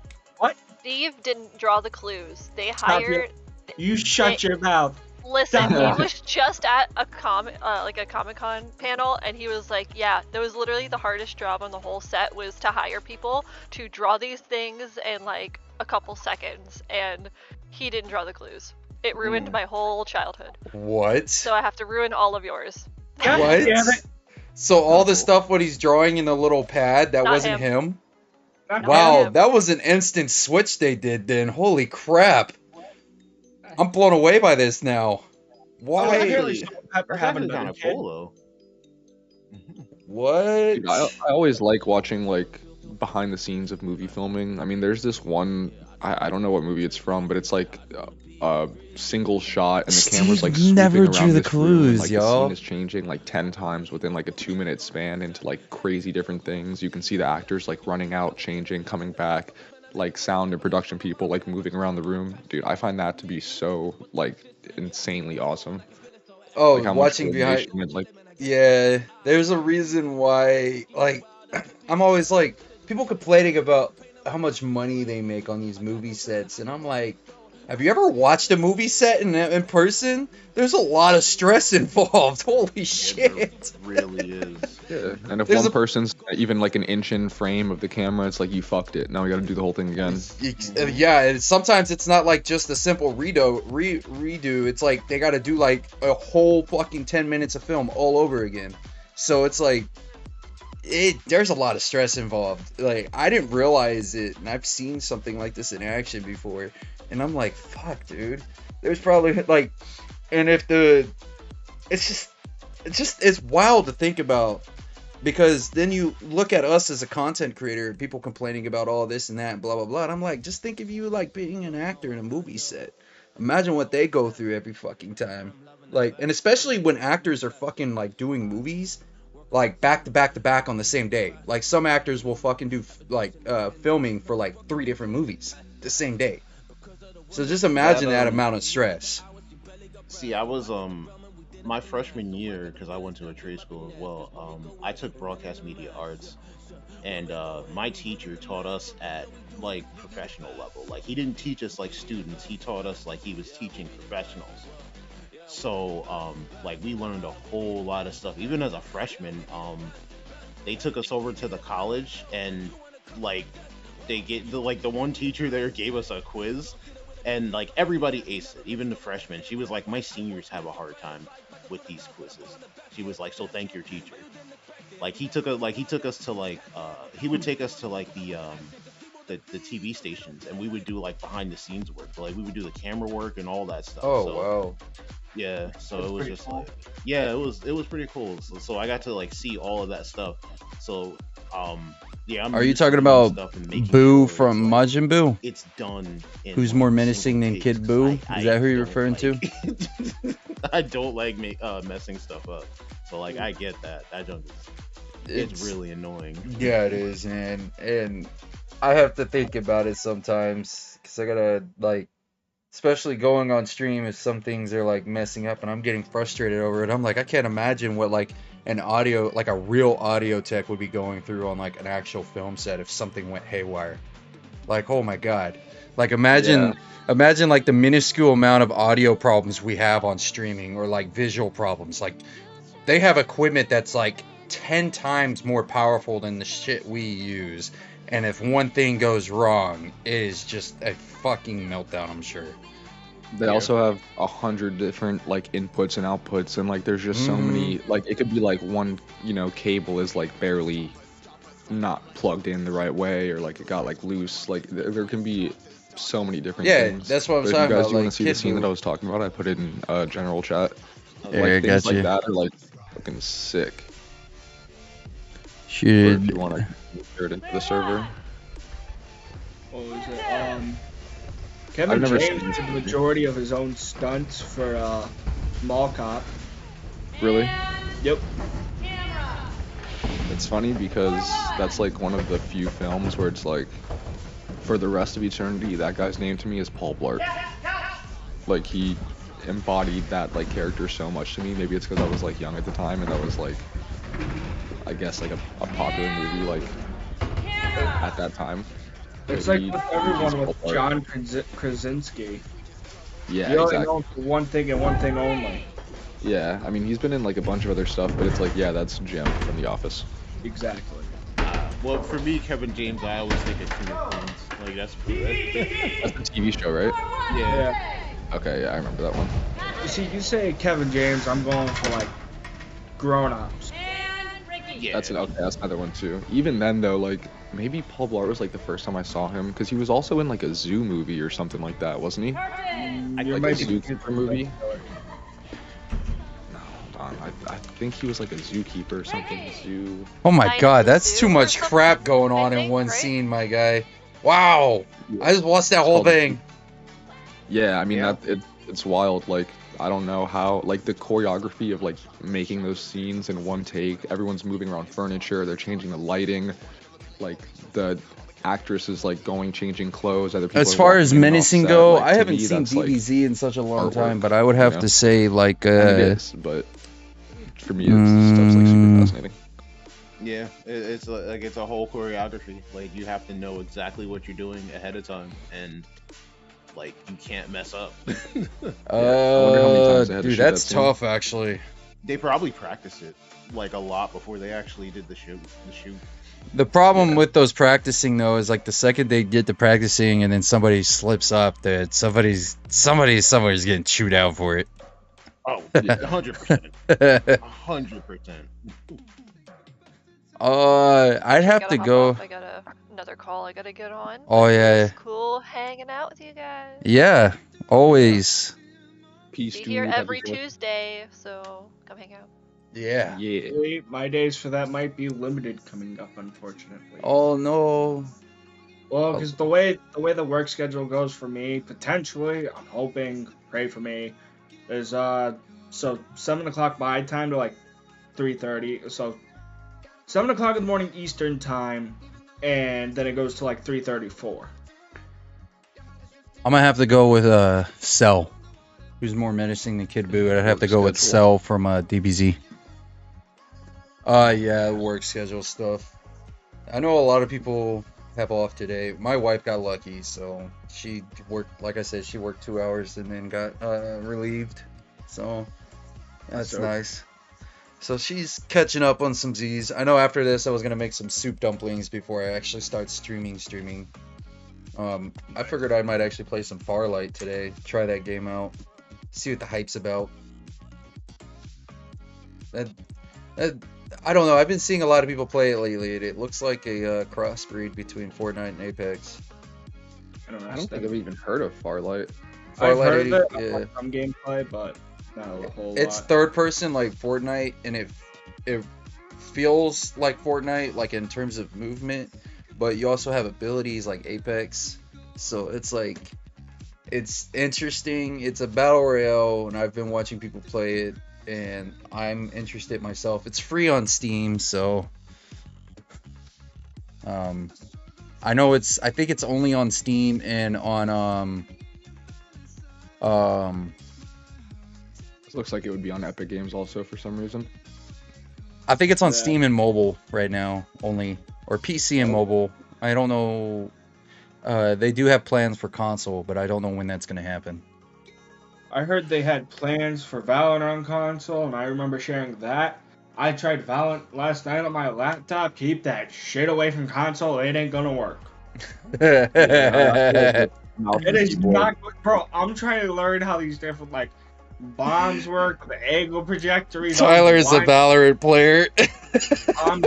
Steve didn't draw the clues. They Stop hired. you shut your mouth. Listen, he Stop. was just at a Comic-Con panel, and he was like, "Yeah, that was literally the hardest job on the whole set was to hire people to draw these things in like a couple seconds, and he didn't draw the clues. It ruined my whole childhood. What? So I have to ruin all of yours." God What? damn it. So all the stuff what he's drawing in the little pad, that Not wasn't him? Not Wow, him. that was an instant switch they did then. Holy crap. I'm blown away by this now. Why? Apparently Salt and Pepper That's have actually another kind of kid. cool though. What? Dude, I always like watching like behind the scenes of movie filming. I mean, there's this one. I don't know what movie it's from, but it's like a single shot, and the camera's like Steve never sweeping drew around the this room, and, clues, like, y'all. The scene is changing like 10 times within like a 2-minute span into like crazy different things. You can see the actors like running out, changing, coming back, like sound and production people like moving around the room. Dude, I find that to be so like insanely awesome. Oh, Like how much watching behind. coordination and, like, Yeah, there's a reason why, like, I'm always like, people complaining about how much money they make on these movie sets, and I'm like, have you ever watched a movie set in person? There's a lot of stress involved. Holy shit. It really is. yeah. And if There's one a- person's even like an inch in frame of the camera, it's like you fucked it. Now we got to do the whole thing again. Yeah, and sometimes it's not like just a simple redo. It's like they got to do like a whole fucking 10 minutes of film all over again. So it's like, there's a lot of stress involved. Like, I didn't realize it, and I've seen something like this in action before. And I'm like, fuck, dude. There's probably like, and if the, it's wild to think about, because then you look at us as a content creator, people complaining about all this and that, and blah blah blah. And I'm like, just think of you like being an actor in a movie set. Imagine what they go through every fucking time. Like, and especially when actors are fucking like doing movies, like back to back to back on the same day. Like some actors will fucking do like filming for like 3 different movies the same day. So just imagine that amount of stress. See, I was my freshman year, because I went to a trade school as well. I took broadcast media arts, and my teacher taught us at like professional level. Like he didn't teach us like students; he taught us like he was teaching professionals. So like we learned a whole lot of stuff. Even as a freshman, they took us over to the college, and like the one teacher there gave us a quiz, and like everybody aced it, even the freshmen. She was like, my seniors have a hard time with these quizzes. She was like, so thank your teacher. Like he took us to like he would take us to like the TV stations, and we would do like behind the scenes work. Like we would do the camera work and all that stuff. Oh So wow. yeah, so That's it was pretty just cool. like, yeah, it was pretty cool. So I got to like see all of that stuff. So yeah, I'm Are you used to talking doing about stuff and making Boo sure from it's, like, Majin Buu? it's done in Who's like, more single menacing than takes, Kid 'cause Boo? I Is that who you're don't referring to? I don't like messing stuff up. So like I get that. That junk it's really annoying. Yeah, it is, man. And I have to think about it sometimes because I gotta like, especially going on stream, if some things are like messing up and I'm getting frustrated over it. I'm like, I can't imagine what like like a real audio tech would be going through on like an actual film set if something went haywire. Like, oh my god. Like imagine like the minuscule amount of audio problems we have on streaming, or like visual problems. Like they have equipment that's like 10 times more powerful than the shit we use. And if one thing goes wrong, it is just a fucking meltdown, I'm sure. They also have 100 different like inputs and outputs, and like there's just so many. Like it could be like one, cable is like barely not plugged in the right way, or like it got like loose. Like there can be so many different Yeah, things. that's what I'm But talking if you guys about, do want like to see the Kid scene that Buu. I was talking about, I put it in general chat. Yeah, Like I things got like you. that are like fucking sick. Or if Should you want to share it into the server. What was it? I've Kevin never James seen this did the movie. majority of his own stunts for Mall Cop. Really? Yep. It's funny because that's like one of the few films where it's like, for the rest of eternity, that guy's name to me is Paul Blart. Like he embodied that like character so much to me. Maybe it's because I was like young at the time, and that was like, I guess like a popular movie like at that time. It's But like he- with he's everyone with Paul Blart. John Krasinski. Yeah, You only exactly. know him for one thing and one thing only. Yeah, I mean he's been in like a bunch of other stuff, but it's like, yeah, that's Jim from The Office. Exactly. Well, for me, Kevin James, I always think of King of Queens. Like that's That's the TV show, right? yeah. Okay, yeah, I remember that one. You see, you say Kevin James, I'm going for like grown-ups. Yeah. That's another one too. Even then though, like maybe Paul Blart was like the first time I saw him, because he was also in like a zoo movie or something like that, wasn't he? You like might a be zookeeper movie? No, hold on. I think he was like a zookeeper or something. Zoo. Oh my Night god, at the that's Zoo too or much something, crap going I on in think, one right? scene, my guy. Wow. I just watched that whole called- thing. Yeah, I mean Yeah. it's wild. Like I don't know how, like the choreography of like making those scenes in one take. Everyone's moving around furniture. They're changing the lighting. Like the actress is like changing clothes. Other people As are far walking as in and off menacing set. go, Like, I to haven't me, seen that's, like, DBZ in such a long artwork, time, but I would have you know? to say like and it is, but for me, it's stuff's like super fascinating. Yeah, it's a whole choreography. Like you have to know exactly what you're doing ahead of time, and like you can't mess up. I wonder how many times they had to dude, shoot that's that scene. tough actually. They probably practiced it like a lot before they actually did the shoot. The problem with those practicing though is like the second they get the practicing and then somebody slips up, that somebody's getting chewed out for it. Oh, 100%, 100%. I'd I have gotta to hop go. off. I got another call I gotta get on. Oh But it yeah, was cool hanging out with you guys. yeah, always. Peace, Be here dude. Happy every 4th. Tuesday, so come hang out. Yeah. Yeah. Wait, my days for that might be limited coming up, unfortunately. Oh no. Well, because the work schedule goes for me, potentially, I'm hoping, pray for me, is so 7 o'clock my time to like 3:30. So 7 o'clock in the morning Eastern time, and then it goes to like 3:34. I'm gonna have to go with Cell, who's more menacing than Kid Buu. I'd have to go with schedule. Cell from DBZ. Yeah, work schedule stuff. I know a lot of people have off today. My wife got lucky, so she worked, like I said, she worked 2 hours and then got relieved. So that's So- nice. So she's catching up on some Z's. I know after this I was gonna make some soup dumplings before I actually start streaming. I figured I might actually play some Farlight today, try that game out, see what the hype's about. That, I don't know. I've been seeing a lot of people play it lately. It looks like a crossbreed between Fortnite and Apex. I don't know. I don't think I've even heard of Farlight. I've Farlight heard of it. yeah. I've some gameplay, but not a whole It's lot. third person like Fortnite, and it feels like Fortnite, like in terms of movement, but you also have abilities like Apex. So it's like, it's interesting. It's a battle royale, and I've been watching people play it, and I'm interested myself. It's free on Steam, so I know I think it's only on Steam and on This looks like it would be on Epic Games also for some reason. I think it's on Yeah. Steam and mobile right now only, or PC and mobile. I don't know. They do have plans for console, but I don't know when that's gonna happen. I heard they had plans for Valorant on console, and I remember sharing that. I tried Valorant last night on my laptop. Keep that shit away from console. It ain't gonna work. It is not, bro. I'm trying to learn how these different like bombs work, the angle trajectories. Tyler is a Valorant player. I'm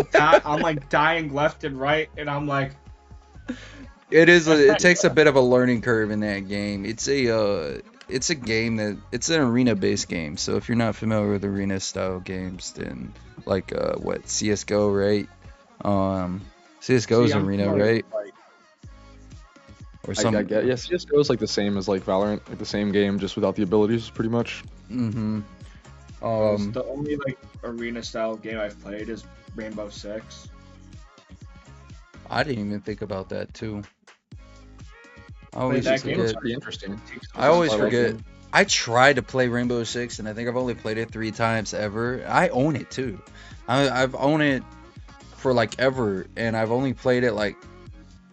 like dying left and right, and I'm like, It takes a bit of a learning curve in that game. It's a game it's an arena-based game. So if you're not familiar with arena-style games, then like what, CS:GO, right? CS:GO is see, I'm arena, familiar right? with, like, Or I some. get, yeah, CS:GO is like the same as like Valorant, like the same game, just without the abilities, pretty much. Mm-hmm. the only like arena style game I've played is Rainbow Six. I didn't even think about that too. I Played always that game? It's forget. pretty interesting. I always I like forget. it. I tried to play Rainbow Six, and I think I've only played it 3 times ever. I own it too. I've owned it for like ever, and I've only played it like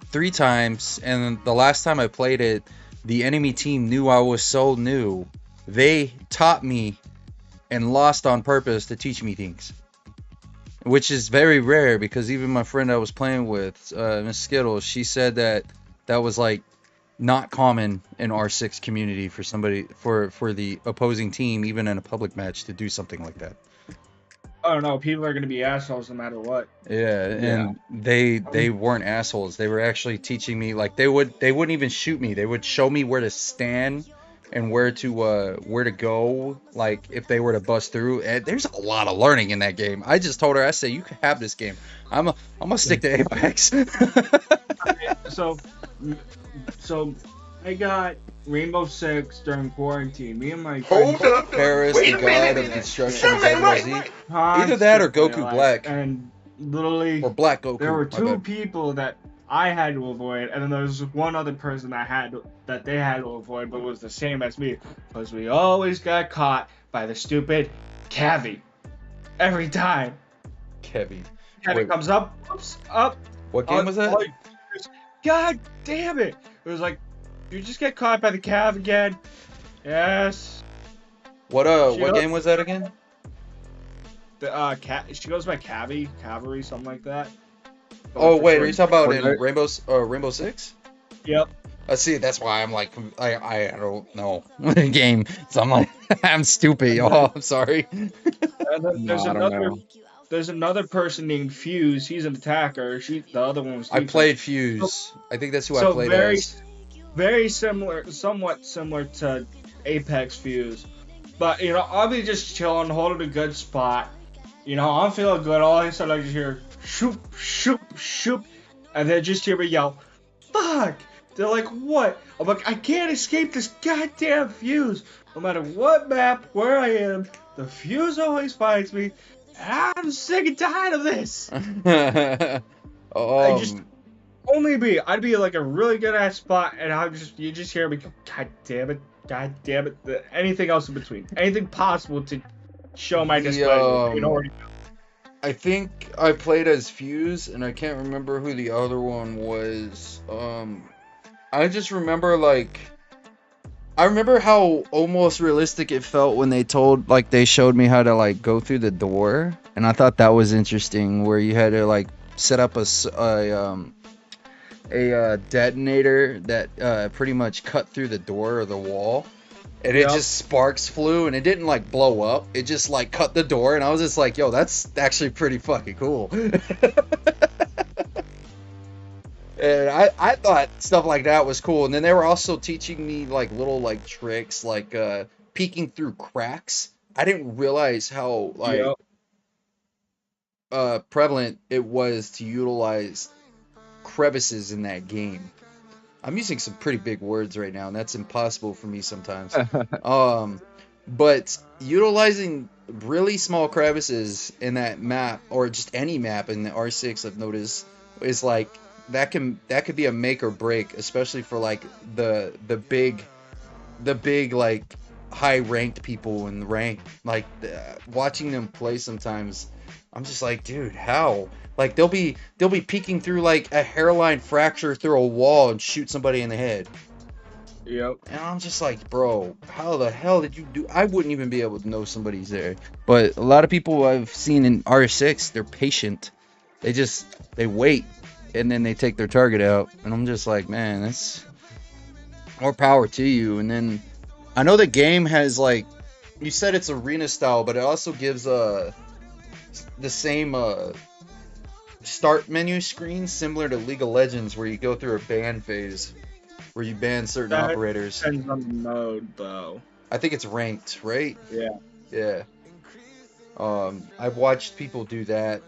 3 times. And the last time I played it, the enemy team knew I was so new. They taught me and lost on purpose to teach me things, which is very rare because even my friend I was playing with, Miss Skittles, she said that was like not common in R6 community for somebody for the opposing team, even in a public match, to do something like that. I don't know. People are gonna be assholes no matter what. Yeah, and they weren't assholes. They were actually teaching me, like they wouldn't even shoot me. They would show me where to stand and where to go, like if they were to bust through. And there's a lot of learning in that game. I just told her, I said, you can have this game. I'm gonna stick to Apex. So I got Rainbow Six during quarantine. Me and my Hold friend up. Paris, Wait the a god minute. of destruction, is Wait. Z. constantly, Either that or Goku like, Black. and literally Or Black Goku. there were my 2 bad. people that I had to avoid, and then there was one other person that they had to avoid, but was the same as me, because we always got caught by the stupid Cavi every time. Kevin. Cavi Wait. comes up, oops, up. What game was that? God damn it! It was like, you just get caught by the Cav again. Yes. What She what goes- game was that again? The she goes by Cavalry, something like that. But Oh for wait, short- are you talking about in Fortnite? Rainbow Six? Yep. See, that's why I'm like, I don't know the game. So I'm like, I'm stupid, y'all. I'm sorry. And then No, I don't know. there's another person named Fuse. He's an attacker. The other one was I defense. played Fuse. I think that's who I So played very, as. very similar, somewhat similar to Apex Fuse. But I'll be just chilling, holding a good spot. I'm feeling good. All of a sudden, I just hear shoop, shoop, shoop, and then just hear me yell, "Fuck!" They're like, "What?" I'm like, "I can't escape this goddamn fuse. No matter what map, where I am, the fuse always finds me. And I'm sick and tired of this." I'd be like a really good ass spot, and you just hear me go, "God damn it, God damn it." Anything else in between, anything possible to show my displeasure. I think I played as Fuse, and I can't remember who the other one was. I just remember I remember how almost realistic it felt when they showed me how to go through the door, and I thought that was interesting, where you had to set up a detonator that pretty much cut through the door or the wall. And it just sparks flew, and it didn't blow up. It just cut the door, and I was just like, yo, that's actually pretty fucking cool. And I thought stuff like that was cool. And then they were also teaching me little tricks, peeking through cracks. I didn't realize how prevalent it was to utilize crevices in that game. I'm using some pretty big words right now, and that's impossible for me sometimes. But utilizing really small crevices in that map, or just any map in the R6, I've noticed, is that could be a make or break, especially for the big high ranked people in the rank. Watching them play sometimes, I'm just like, dude, how? They'll be peeking through a hairline fracture through a wall and shoot somebody in the head. Yep. And I'm just like, bro, how the hell did you do? I wouldn't even be able to know somebody's there. But a lot of people I've seen in R6, they're patient. They wait, and then they take their target out. And I'm just like, man, that's more power to you. And then I know the game has you said it's arena style, but it also gives the same start menu screen similar to League of Legends, where you go through a ban phase where you ban certain operators. Depends on the mode, though. I think it's ranked, right? Yeah. I've watched people do that.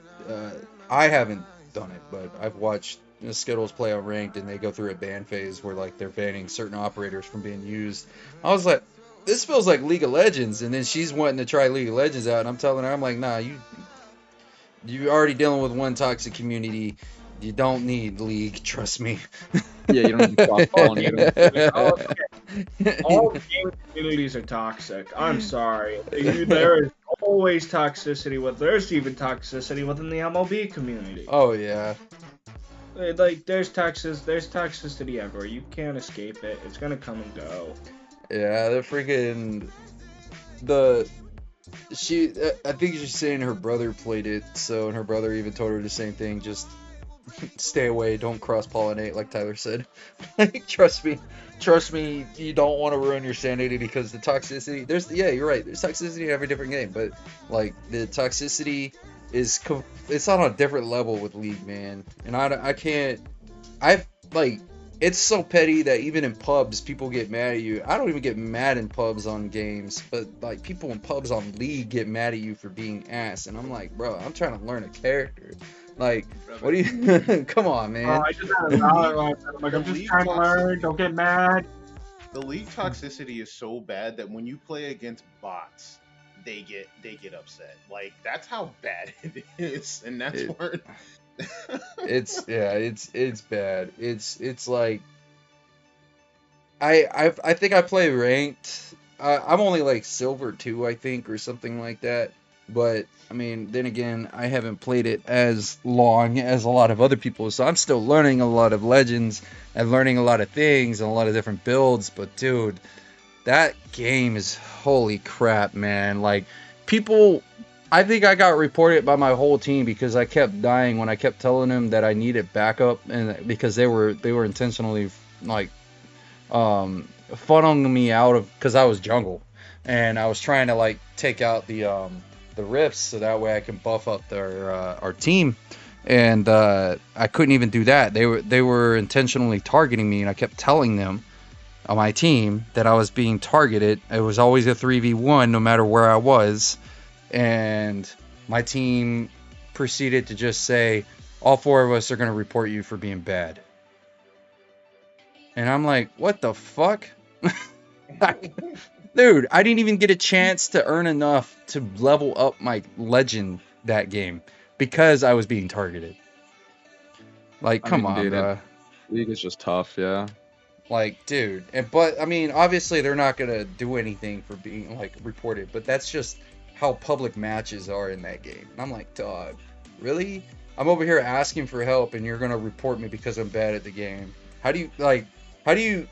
I haven't done it, but I've watched Skittles play on ranked, and they go through a ban phase where they're banning certain operators from being used. I was like, this feels like League of Legends, and then she's wanting to try League of Legends out, and I'm telling her, I'm like, nah, you're already dealing with one toxic community. You don't need League, trust me. Yeah, you don't need to cross-pollinate them. All game communities are toxic. I'm sorry. There is always toxicity. There's even toxicity within the MLB community. Oh yeah. There's toxicity everywhere. You can't escape it. It's gonna come and go. Yeah, the freaking I think she's saying her brother played it, and her brother even told her the same thing, just stay away, don't cross-pollinate, like Tyler said. Trust me, you don't want to ruin your sanity, because the toxicity, you're right, there's toxicity in every different game, but the toxicity it's on a different level with League, man. And it's so petty that even in pubs, people get mad at you. I don't even get mad in pubs on games, but people in pubs on League get mad at you for being ass. And I'm like, bro, I'm trying to learn a character. What do you? Come on, man. I just had a dollar. I'm just trying to learn. Don't get mad. The League toxicity is so bad that when you play against bots, they get upset. That's how bad it is, and that's where. It's bad. It's like I think I play ranked. I'm only silver 2, I think, or something like that. But I mean, then again, I haven't played it as long as a lot of other people, so I'm still learning a lot of legends and learning a lot of things and a lot of different builds. But dude, that game is holy crap, man. People, I think I got reported by my whole team because I kept dying when I kept telling them that I needed backup, and because they were intentionally funneling me out of, because I was jungle and I was trying to take out the the rifts so that way I can buff up our team. And I couldn't even do that. They were intentionally targeting me, and I kept telling them on my team that I was being targeted. It was always a 3v1 no matter where I was. And my team proceeded to just say, all 4 of us are going to report you for being bad. And I'm like, what the fuck? Dude, I didn't even get a chance to earn enough to level up my legend that game because I was being targeted. Like, come on, dude, bro. League is just tough, yeah. Like, dude. But, I mean, obviously they're not going to do anything for being, like, reported. But that's just how public matches are in that game. And I'm like, dog, really? I'm over here asking for help and you're going to report me because I'm bad at the game. How do you...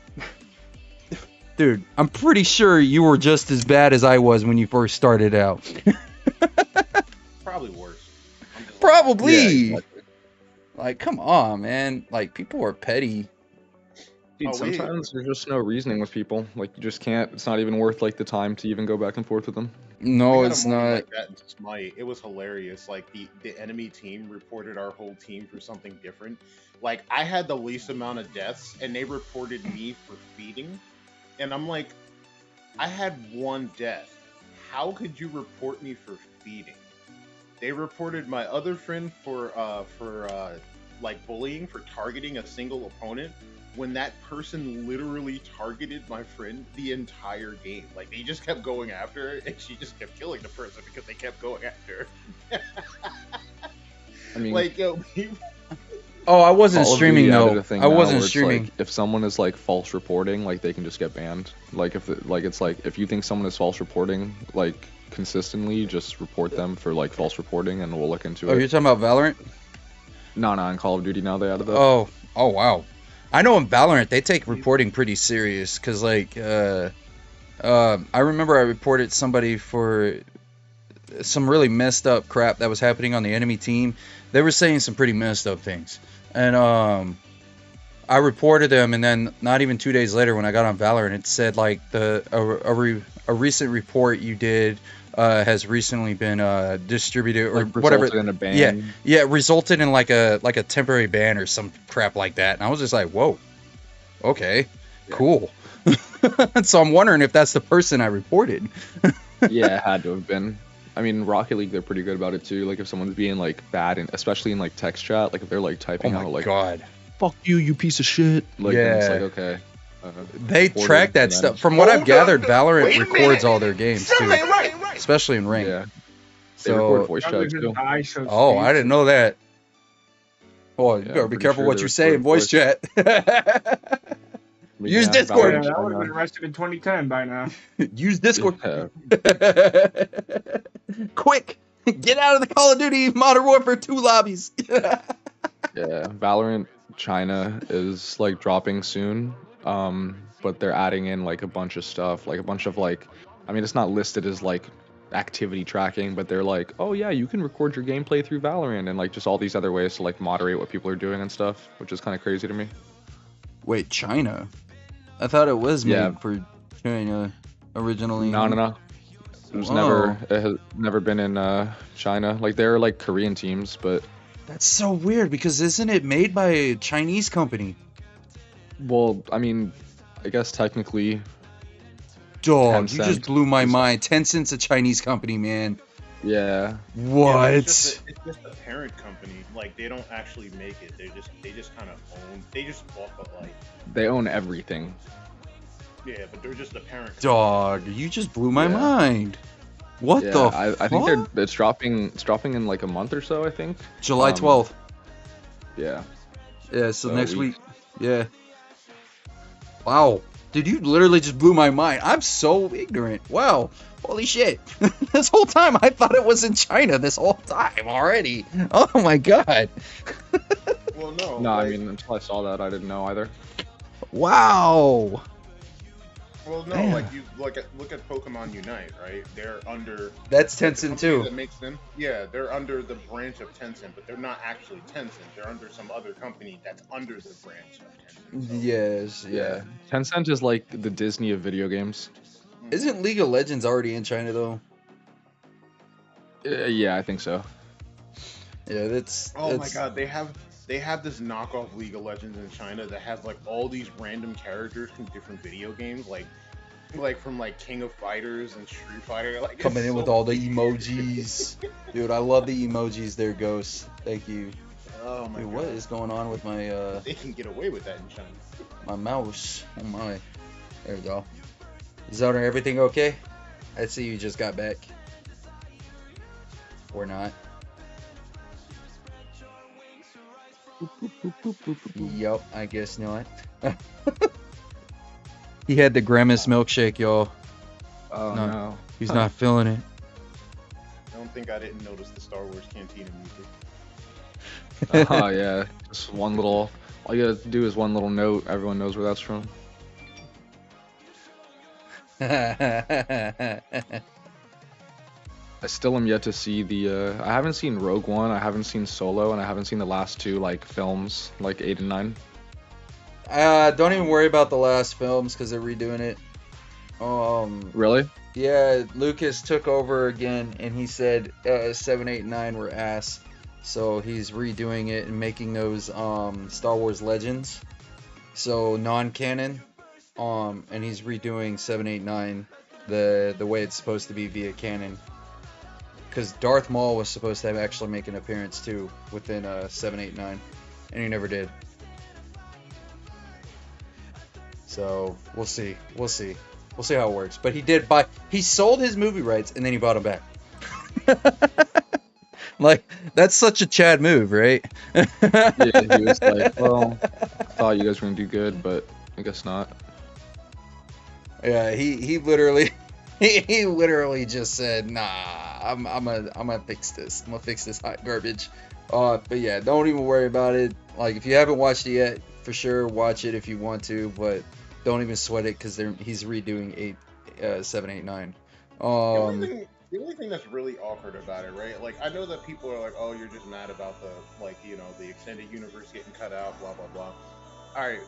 Dude, I'm pretty sure you were just as bad as I was when you first started out. Probably worse. Probably. Yeah, exactly. Like, come on, man. Like, people are petty. Dude, sometimes there's just no reasoning with people. Like, you just can't. It's not even worth like the time to even go back and forth with them. No, I had it's a moment not. like that in Smite. It was hilarious. Like the enemy team reported our whole team for something different. Like I had the least amount of deaths, and they reported me for feeding. And I'm like, I had 1 death. How could you report me for feeding? They reported my other friend for like bullying, for targeting a single opponent, when that person literally targeted my friend the entire game. Like they just kept going after her, and she just kept killing the person because they kept going after her. I mean, like Oh, I wasn't Call of streaming Duty added though. a thing I now wasn't where it's streaming. like, if someone is like false reporting, like they can just get banned. Like it's like if you think someone is false reporting, like consistently, just report them for like false reporting, and we'll look into Oh, it. you're talking about Valorant? No, in Call of Duty now they added that. Oh, wow. I know in Valorant they take reporting pretty serious because like I remember I reported somebody for some really messed up crap that was happening on the enemy team. They were saying some pretty messed up things, and I reported them, and then not even 2 days later when I got on Valorant, it said like a recent report you did has recently been distributed or Like, whatever. resulted in a ban. Yeah, resulted in like a temporary ban or some crap like that. And I was just like, whoa, okay, Yeah. cool. So I'm wondering if that's the person I reported. Yeah, it had to have been. I mean, Rocket League, they're pretty good about it too. Like if someone's being like bad, and especially in like text chat, like if they're like Oh typing my out like god. "fuck you, you piece of shit," like then it's Yeah. like okay. They reported, track that and then- stuff. From what I've Hold gathered, on. Valorant Wait a records minute. all their games too, Something ain't right. especially in rank. Yeah, they record So, voice Probably chats because too. I show oh, I speeds. didn't know that. Oh, you Yeah, gotta I'm be pretty careful sure what they you say in record voice chat. I mean, Use yeah, Discord. Yeah, Valorant, that would have China. been arrested in 2010 by now. Use Discord. Yeah. Quick, get out of the Call of Duty Modern Warfare 2 lobbies. Yeah, Valorant China is like dropping soon, but they're adding in like a bunch of stuff, like a bunch of like, I mean, it's not listed as like activity tracking, but they're like, oh yeah, you can record your gameplay through Valorant, and like just all these other ways to like moderate what people are doing and stuff, which is kind of crazy to me. Wait, China? I thought it was Yeah. made for China originally. No. There's Whoa. it has never been in China. Like there are like Korean teams, but That's so weird because isn't it made by a Chinese company? well, I mean, I guess technically, Dog, you Tencent just blew my is- mind. Tencent's a Chinese company, man. yeah. What? Yeah, it's just a parent company. Like they don't actually make it. They just kind of own. They just bought the like. They own everything. Yeah, but they're just a parent. Dog, you just blew my Yeah. mind. What Yeah, the I think fuck? it's dropping in like a month or so, I think. July 12th. Yeah. Yeah, so so next we- week. Yeah. Wow. Dude, you literally just blew my mind. I'm so ignorant. Wow. Holy shit. This whole time I thought it was in China this whole time already. Oh my god. Well, no. No, I like- mean until I saw that I didn't know either. Wow. Well, no, Man. like you look at Pokemon Unite, right? They're under That's the Tencent company too. That makes them, yeah, they're under the branch of Tencent, but they're not actually Tencent. They're under some other company that's under the branch of Tencent. So, Yes, yeah. Tencent is like the Disney of video games. Isn't League of Legends already in China though? Yeah, I think so. Yeah, that's. Oh my god, they have this knockoff League of Legends in China that has like all these random characters from different video games, like from like King of Fighters and Street Fighter. Like Coming it's in with so all the emojis. Dude, I love the emojis there, Ghost. Thank you. oh my Dude, god. what is going on with my They can get away with that in China. my mouse? Oh my. There we go. Zoner, everything okay? I see you just got back. Or not. Yup, I guess not. He had the Grimace milkshake, y'all. Oh No. no. He's not feeling it. I don't think I didn't notice the Star Wars Cantina music. Oh yeah, just one little. All you gotta do is one little note. Everyone knows where that's from. I still am yet to see the. I haven't seen Rogue One. I haven't seen Solo, and I haven't seen the last two like films, like 8 and 9. Don't even worry about the last films because they're redoing it. Really? Yeah, Lucas took over again, and he said 7, 8, 9 were ass. So he's redoing it and making those Star Wars Legends, so non-canon. And he's redoing 7, 8, 9 the way it's supposed to be via canon. Because Darth Maul was supposed to actually make an appearance too within 7, 8, 9, and he never did. So we'll see. We'll see how it works. But he sold his movie rights and then he bought them back. Like, that's such a Chad move, right? Yeah, he was like, well, I thought you guys were gonna do good, but I guess not. Yeah, he literally he literally just said, nah, I'm gonna fix this. I'm gonna fix this hot garbage. But yeah, don't even worry about it. Like, if you haven't watched it yet, for sure watch it if you want to, but don't even sweat it because he's redoing 7, 8, 9. The only thing that's really awkward about it, right? Like, I know that people are like, "Oh, you're just mad about the the extended universe getting cut out, blah blah blah." All right,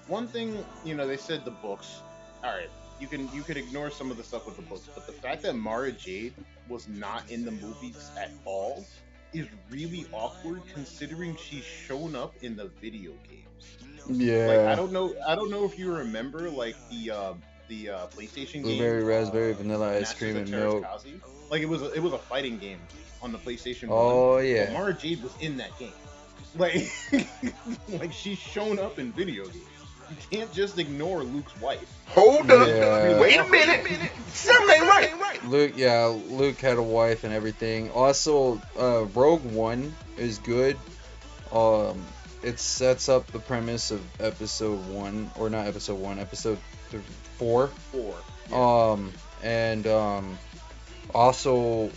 one thing, they said the books. All right, you could ignore some of the stuff with the books, but the fact that Mara Jade was not in the movies at all is really awkward, considering she's shown up in the video games. Yeah. Like, I don't know if you remember, like, the PlayStation Blueberry, game, raspberry, vanilla ice Masters cream, of and milk. Terraskazi. Like, it was a fighting game on the PlayStation 1. Oh yeah. But Mara Jade was in that game. Like, like, she's shown up in video games. You can't just ignore Luke's wife. Hold up. Yeah. Wait a minute. Something ain't right. Luke had a wife and everything. Also, Rogue One is good. It sets up the premise of episode 1, or not episode 1, episode 4. 4. Yeah. And also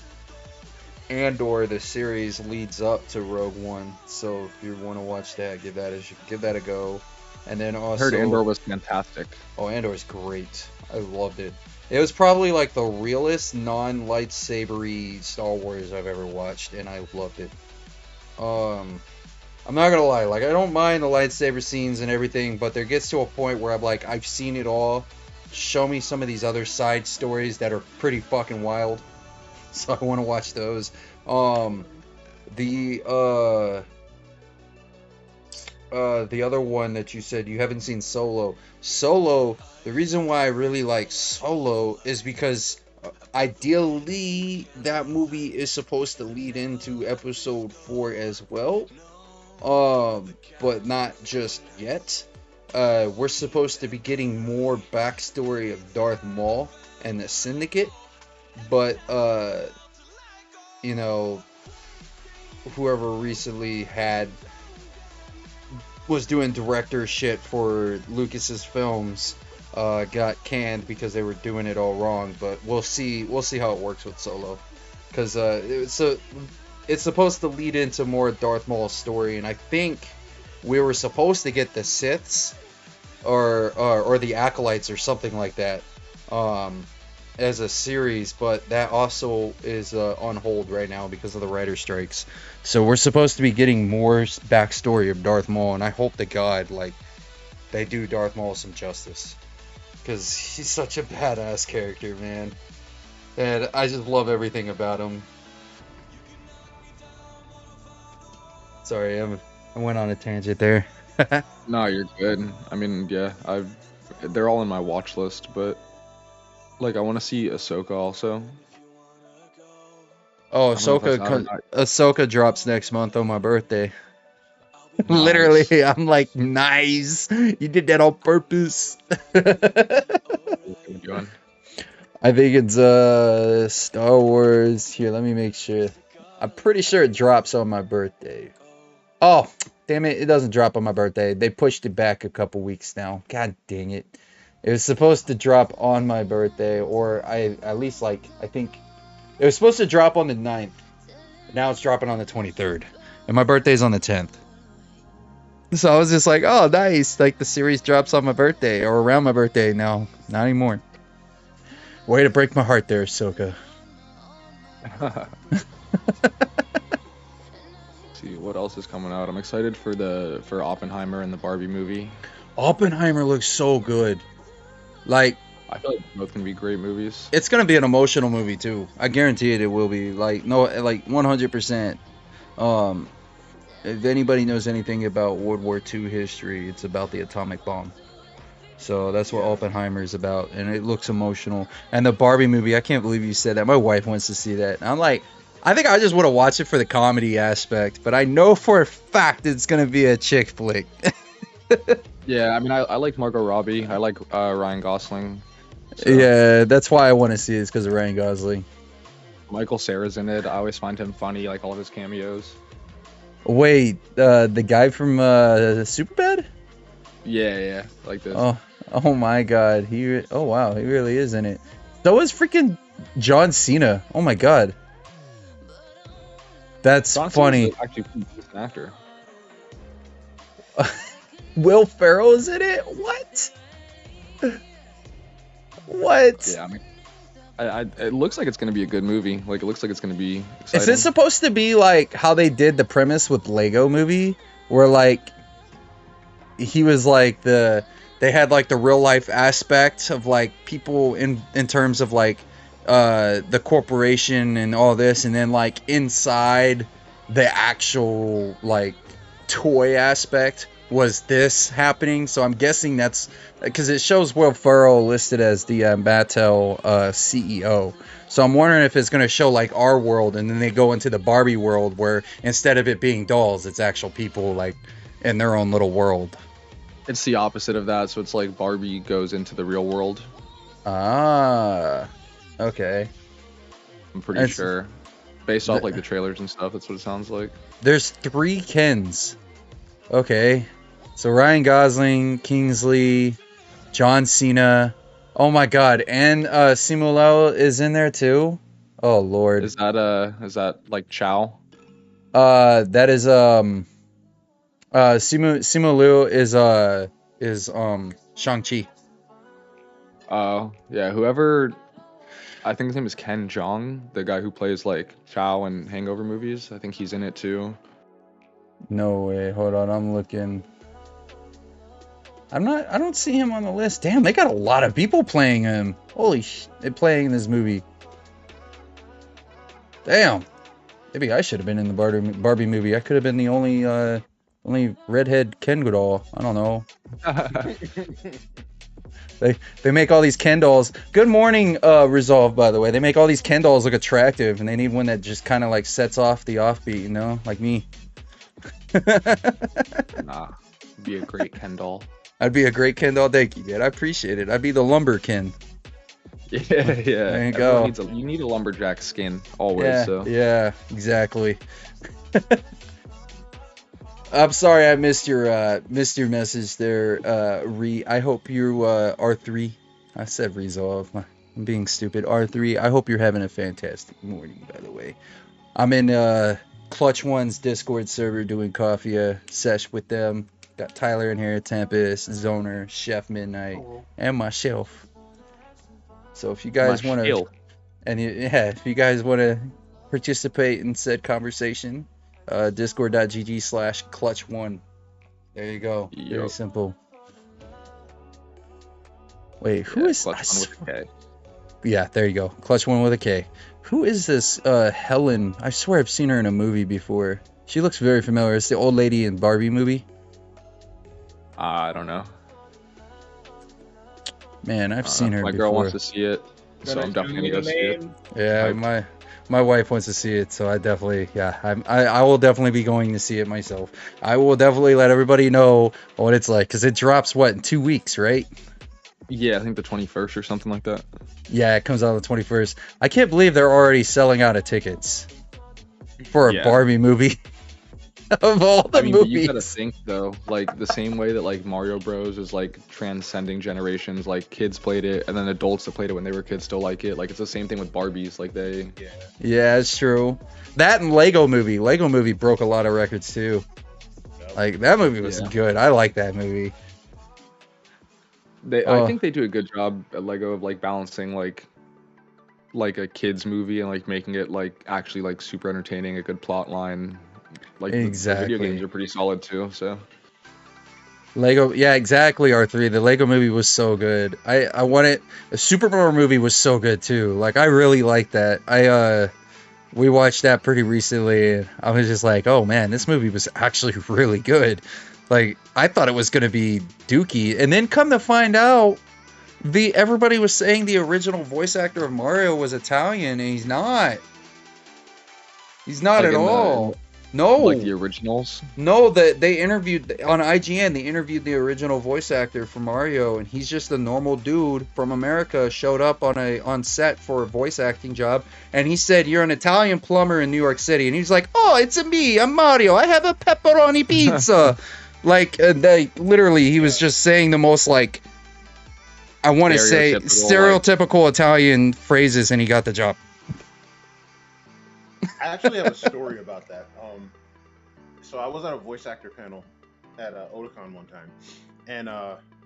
Andor, the series, leads up to Rogue One. So if you want to watch that, give that a go. And then also, I heard Andor was fantastic. Oh, Andor's great. I loved it. It was probably like the realest non-lightsabery Star Wars I've ever watched, and I loved it. I'm not gonna lie, like, I don't mind the lightsaber scenes and everything, but there gets to a point where I'm like, I've seen it all. Show me some of these other side stories that are pretty fucking wild. So I want to watch those. The other one that you said you haven't seen, Solo. Solo, the reason why I really like Solo is because ideally that movie is supposed to lead into episode 4 as well. But not just yet. We're supposed to be getting more backstory of Darth Maul and the Syndicate, but whoever recently was doing director shit for Lucas's films got canned because they were doing it all wrong. But we'll see how it works with Solo, because it's supposed to lead into more Darth Maul's story, and I think we were supposed to get the Siths or the Acolytes or something like that as a series, but that also is on hold right now because of the writer strikes. So we're supposed to be getting more backstory of Darth Maul, and I hope to God, like, they do Darth Maul some justice, because he's such a badass character, man, and I just love everything about him. Sorry, I went on a tangent there. No, you're good. I mean, yeah, they're all in my watch list, but like I want to see Ahsoka also. Oh, I don't know if that's out or Ahsoka drops next month on my birthday. not. Literally, Nice. I'm like, nice. You did that on purpose. What are you doing? I think it's Star Wars. Here, let me make sure. I'm pretty sure it drops on my birthday. Oh, damn it, it doesn't drop on my birthday. They pushed it back a couple weeks now. God dang it. It was supposed to drop on my birthday, or I think it was supposed to drop on the 9th. Now it's dropping on the 23rd. And my birthday's on the 10th. So I was just like, oh, nice. Like the series drops on my birthday or around my birthday. No, not anymore. Way to break my heart there, Ahsoka. See what else is coming out. I'm excited for Oppenheimer and the Barbie movie. Oppenheimer looks so good. Like, I feel like both can be great movies. it's gonna be an emotional movie too. I guarantee it. It will be. Like, no, like 100%. If anybody knows anything about World War II history, it's about the atomic bomb. So that's what Oppenheimer is about, and it looks emotional. And the Barbie movie, I can't believe you said that. My wife wants to see that. And I'm like, I think I just want to watch it for the comedy aspect, but I know for a fact it's gonna be a chick flick. Yeah, I mean, I like Margot Robbie. I like Ryan Gosling. So. Yeah, that's why I want to see it, because of Ryan Gosling. Michael Cera's in it. I always find him funny, like all of his cameos. Wait, the guy from Superbad? Yeah, like this. Oh my God, oh wow, he really is in it. So is freaking John Cena. Oh my God, that's John funny. Cena's actually a decent actor. Will Ferrell is in it? What? What? Yeah, I mean, it looks like it's gonna be a good movie. Like, it looks like it's gonna be exciting. Is this supposed to be like how they did the premise with Lego Movie, where like he was like they had like the real life aspect of like people in terms of like the corporation and all this, and then like inside the actual like toy aspect was this happening? So I'm guessing that's because it shows Will Ferrell listed as the Mattel CEO. So I'm wondering if it's going to show like our world, and then they go into the Barbie world where instead of it being dolls, it's actual people like in their own little world. It's the opposite of that, so it's like Barbie goes into the real world. Ah, okay. I'm pretty sure. Based off like the trailers and stuff, that's what it sounds like. There's 3 Kens. Okay. So Ryan Gosling, Kingsley, John Cena. Oh my God, and Simu Liu is in there too. Oh Lord. Is that like Chow? That is Simu Liu is Shang-Chi. Oh, yeah, whoever, I think his name is Ken Jeong, the guy who plays like Chow in Hangover movies. I think he's in it too. No way. Hold on, I'm looking. I don't see him on the list. Damn, they got a lot of people playing him. Holy playing in this movie. Damn. Maybe I should have been in the Barbie movie. I could have been the only redhead Ken doll. I don't know. They make all these Ken dolls. Good morning, Resolve, by the way. They make all these Ken dolls look attractive, and they need one that just kind of like sets off the offbeat, you know, like me. Nah, be a great Ken doll. I'd be a great Ken doll. Thank you, dude. I appreciate it. I'd be the lumber Ken. Yeah. There you go. You need a lumberjack skin always. Yeah, so yeah, exactly. I'm sorry I missed your message there, I hope you R3. I said Resolve. I'm being stupid. R3. I hope you're having a fantastic morning. By the way, I'm in Clutch One's Discord server doing coffee sesh with them. Got Tyler in here, Tempest, Zoner, Chef Midnight, and myself. So if you guys want to, if you guys want to participate in said conversation, discord.gg/clutch1. There you go. Yep. Very simple. Wait, who is Clutch One with a K? Yeah, there you go. Clutch One with a K. Who is this Helen? I swear I've seen her in a movie before. She looks very familiar. It's the old lady in Barbie movie. I don't know. Man, I've seen her My before. girl wants to see it, so I'm definitely gonna go see it. Yeah, Hyped. my wife wants to see it, so I definitely, I will definitely be going to see it myself. I will definitely let everybody know what it's like, because it drops, what, in 2 weeks, right? Yeah, I think the 21st or something like that. Yeah, it comes out on the 21st. I can't believe they're already selling out of tickets for a Yeah. Barbie movie. Of all the I mean, but movies. you gotta think though, like the same way that like Mario Bros is like transcending generations. Like kids played it, and then adults that played it when they were kids still like it. Like it's the same thing with Barbies. Like they. Yeah, it's true. That and Lego Movie. Lego Movie broke a lot of records too. Like that movie was Yeah. good. I like that movie. I think they do a good job at Lego of like balancing like a kids movie and like making it like actually like super entertaining, a good plot line. Like the Exactly. video games are pretty solid too. So. Lego, yeah, exactly. R3. The Lego Movie was so good. I want it. The Super Mario movie was so good too. Like I really liked that. We watched that pretty recently, and I was just like, oh man, this movie was actually really good. Like I thought it was gonna be dookie, and then come to find out, everybody was saying the original voice actor of Mario was Italian, and he's not. He's not Like at in the- all. No. Like the originals. No, that they interviewed on IGN. They interviewed the original voice actor for Mario, and he's just a normal dude from America. Showed up on set for a voice acting job, and he said, "You're an Italian plumber in New York City," and he's like, "Oh, it's me. I'm Mario. I have a pepperoni pizza." Like they literally, he was just saying the most like, I want to say stereotypical Italian phrases, and he got the job. I actually have a story about that. So I was at a voice actor panel at Otakon one time, and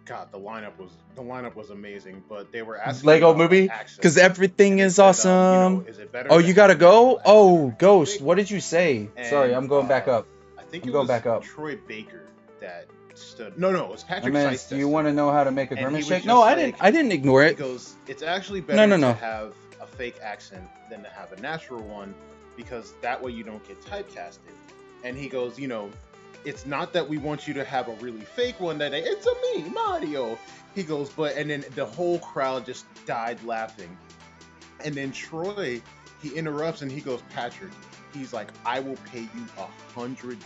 God, the lineup was amazing. But they were asking Lego about Movie, accents. because everything is said, awesome. is it better Oh, to you gotta have go? an Oh, accent? Ghost, what did you say? And, Sorry, I'm going back up. I think I'm it going was back up. Troy Baker that stood. No, it was Patrick Man, Seitz. do you want to know how to make a And he grimace was shake? just No, I like- didn't ignore He it. goes, it's actually better no. to have a fake accent than to have a natural one, because that way you don't get typecasted. And he goes, it's not that we want you to have a really fake one that it's a me, Mario. He goes, and then the whole crowd just died laughing. And then Troy, he interrupts and he goes, Patrick, he's like, I will pay you $100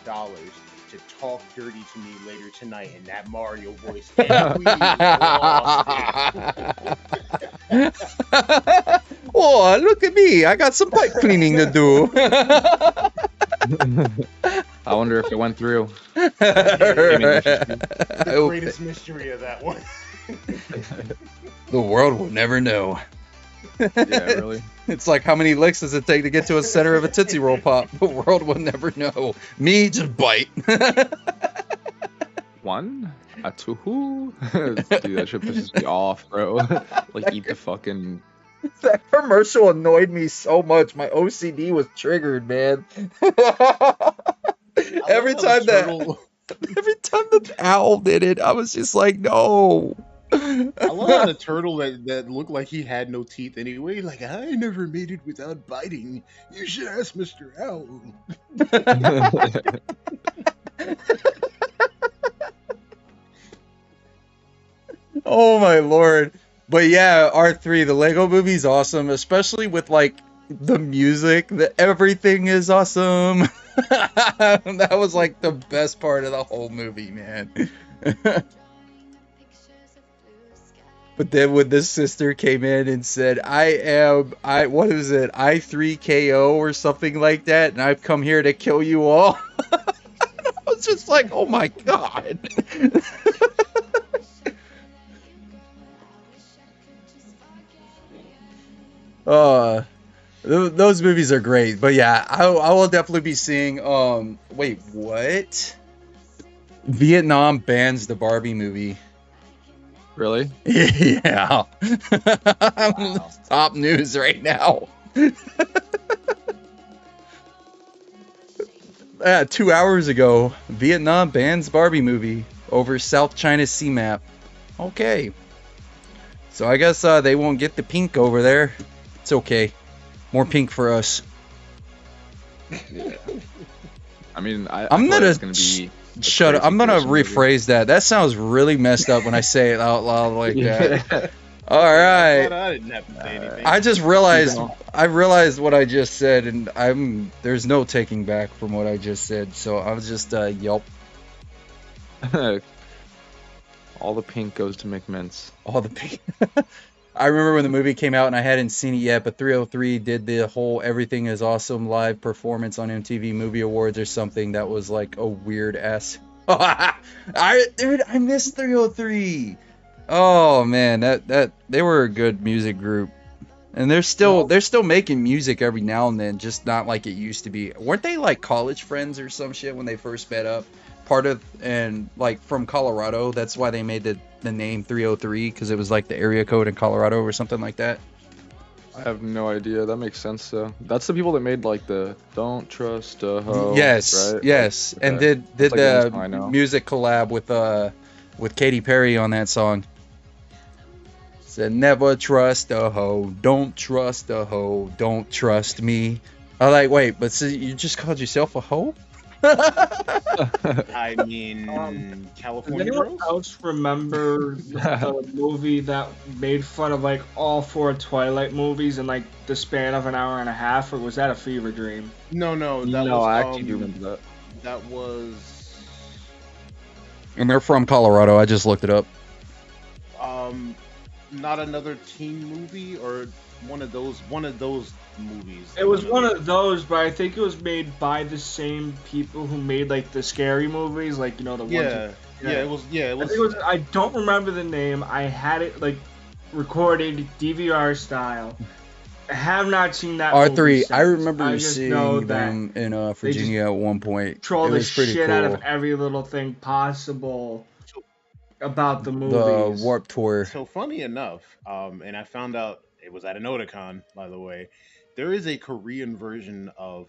to talk dirty to me later tonight in that Mario voice. And we lost it. Oh, look at me. I got some pipe cleaning to do. I wonder if it went through. The greatest mystery of that one. The world will never know. Yeah, really. It's like, how many licks does it take to get to a center of a Tootsie Roll Pop? The world will never know. Me, just bite. One? A two? Dude, that shit pisses me off, bro. Like, eat the fucking... That commercial annoyed me so much. My OCD was triggered, man. Every time the owl did it, I was just like, no. I love how the turtle that looked like he had no teeth anyway. Like, I never made it without biting. You should ask Mr. Owl. Oh my lord. But yeah, R3, the Lego movie's awesome, especially with like the music. Everything is awesome. That was like the best part of the whole movie, man. But then when this sister came in and said, what is it, I3KO or something like that, and I've come here to kill you all. I was just like, oh my god. Those movies are great, but yeah, I will definitely be seeing. Wait, what? Vietnam bans the Barbie movie. Really? Yeah. Top news right now. 2 hours ago, Vietnam bans Barbie movie over South China Sea map. Okay. So I guess they won't get the pink over there. It's okay. More pink for us. Yeah. I mean, I I'm feel like gonna it's gonna be a shut up. crazy I'm gonna person movie. rephrase that. That sounds really messed up when I say it out loud like that. Yeah. All I'm right. glad I didn't have to say anything. I just realized what I just said, and there's no taking back from what I just said. So I was just yelp. All the pink goes to McMints. All the pink. I remember when the movie came out and I hadn't seen it yet, but 303 did the whole Everything is Awesome live performance on MTV Movie Awards or something that was like a weird ass. Dude, I miss 303. Oh man, that they were a good music group. And they're still making music every now and then, just not like it used to be. Weren't they like college friends or some shit when they first met up? And like from Colorado, that's why they made the name 303, because it was like the area code in Colorado or something like that. I have no idea. That makes sense though. That's the people that made like the "Don't Trust a Hoe." Yes, right? yes, Okay. and did That's, like, the only song I the know. music collab with Katy Perry on that song. Said never trust a hoe, don't trust a hoe, don't trust me. I'm like, wait, but so you just called yourself a hoe? I mean, Does California anyone Girls? else remember the movie that made fun of like all 4 Twilight movies in like the span of an hour and a half, or was that a fever dream? No, that No, was. I actually do remember that. That was. And they're from Colorado. I just looked it up. Not another teen movie, or one of those movies. It was one of those, but I think it was made by the same people who made like the scary movies, like the ones. Yeah, it was. I think it was. I don't remember the name. I had it like recorded DVR style. I have not seen that. movie R3, since. I remember I just know seeing that them in Virginia at one point. troll It the was pretty shit cool. out of every little thing possible about the The movies. Warped Tour. So funny enough, and I found out it was at an Otakon, by the way. There is a Korean version of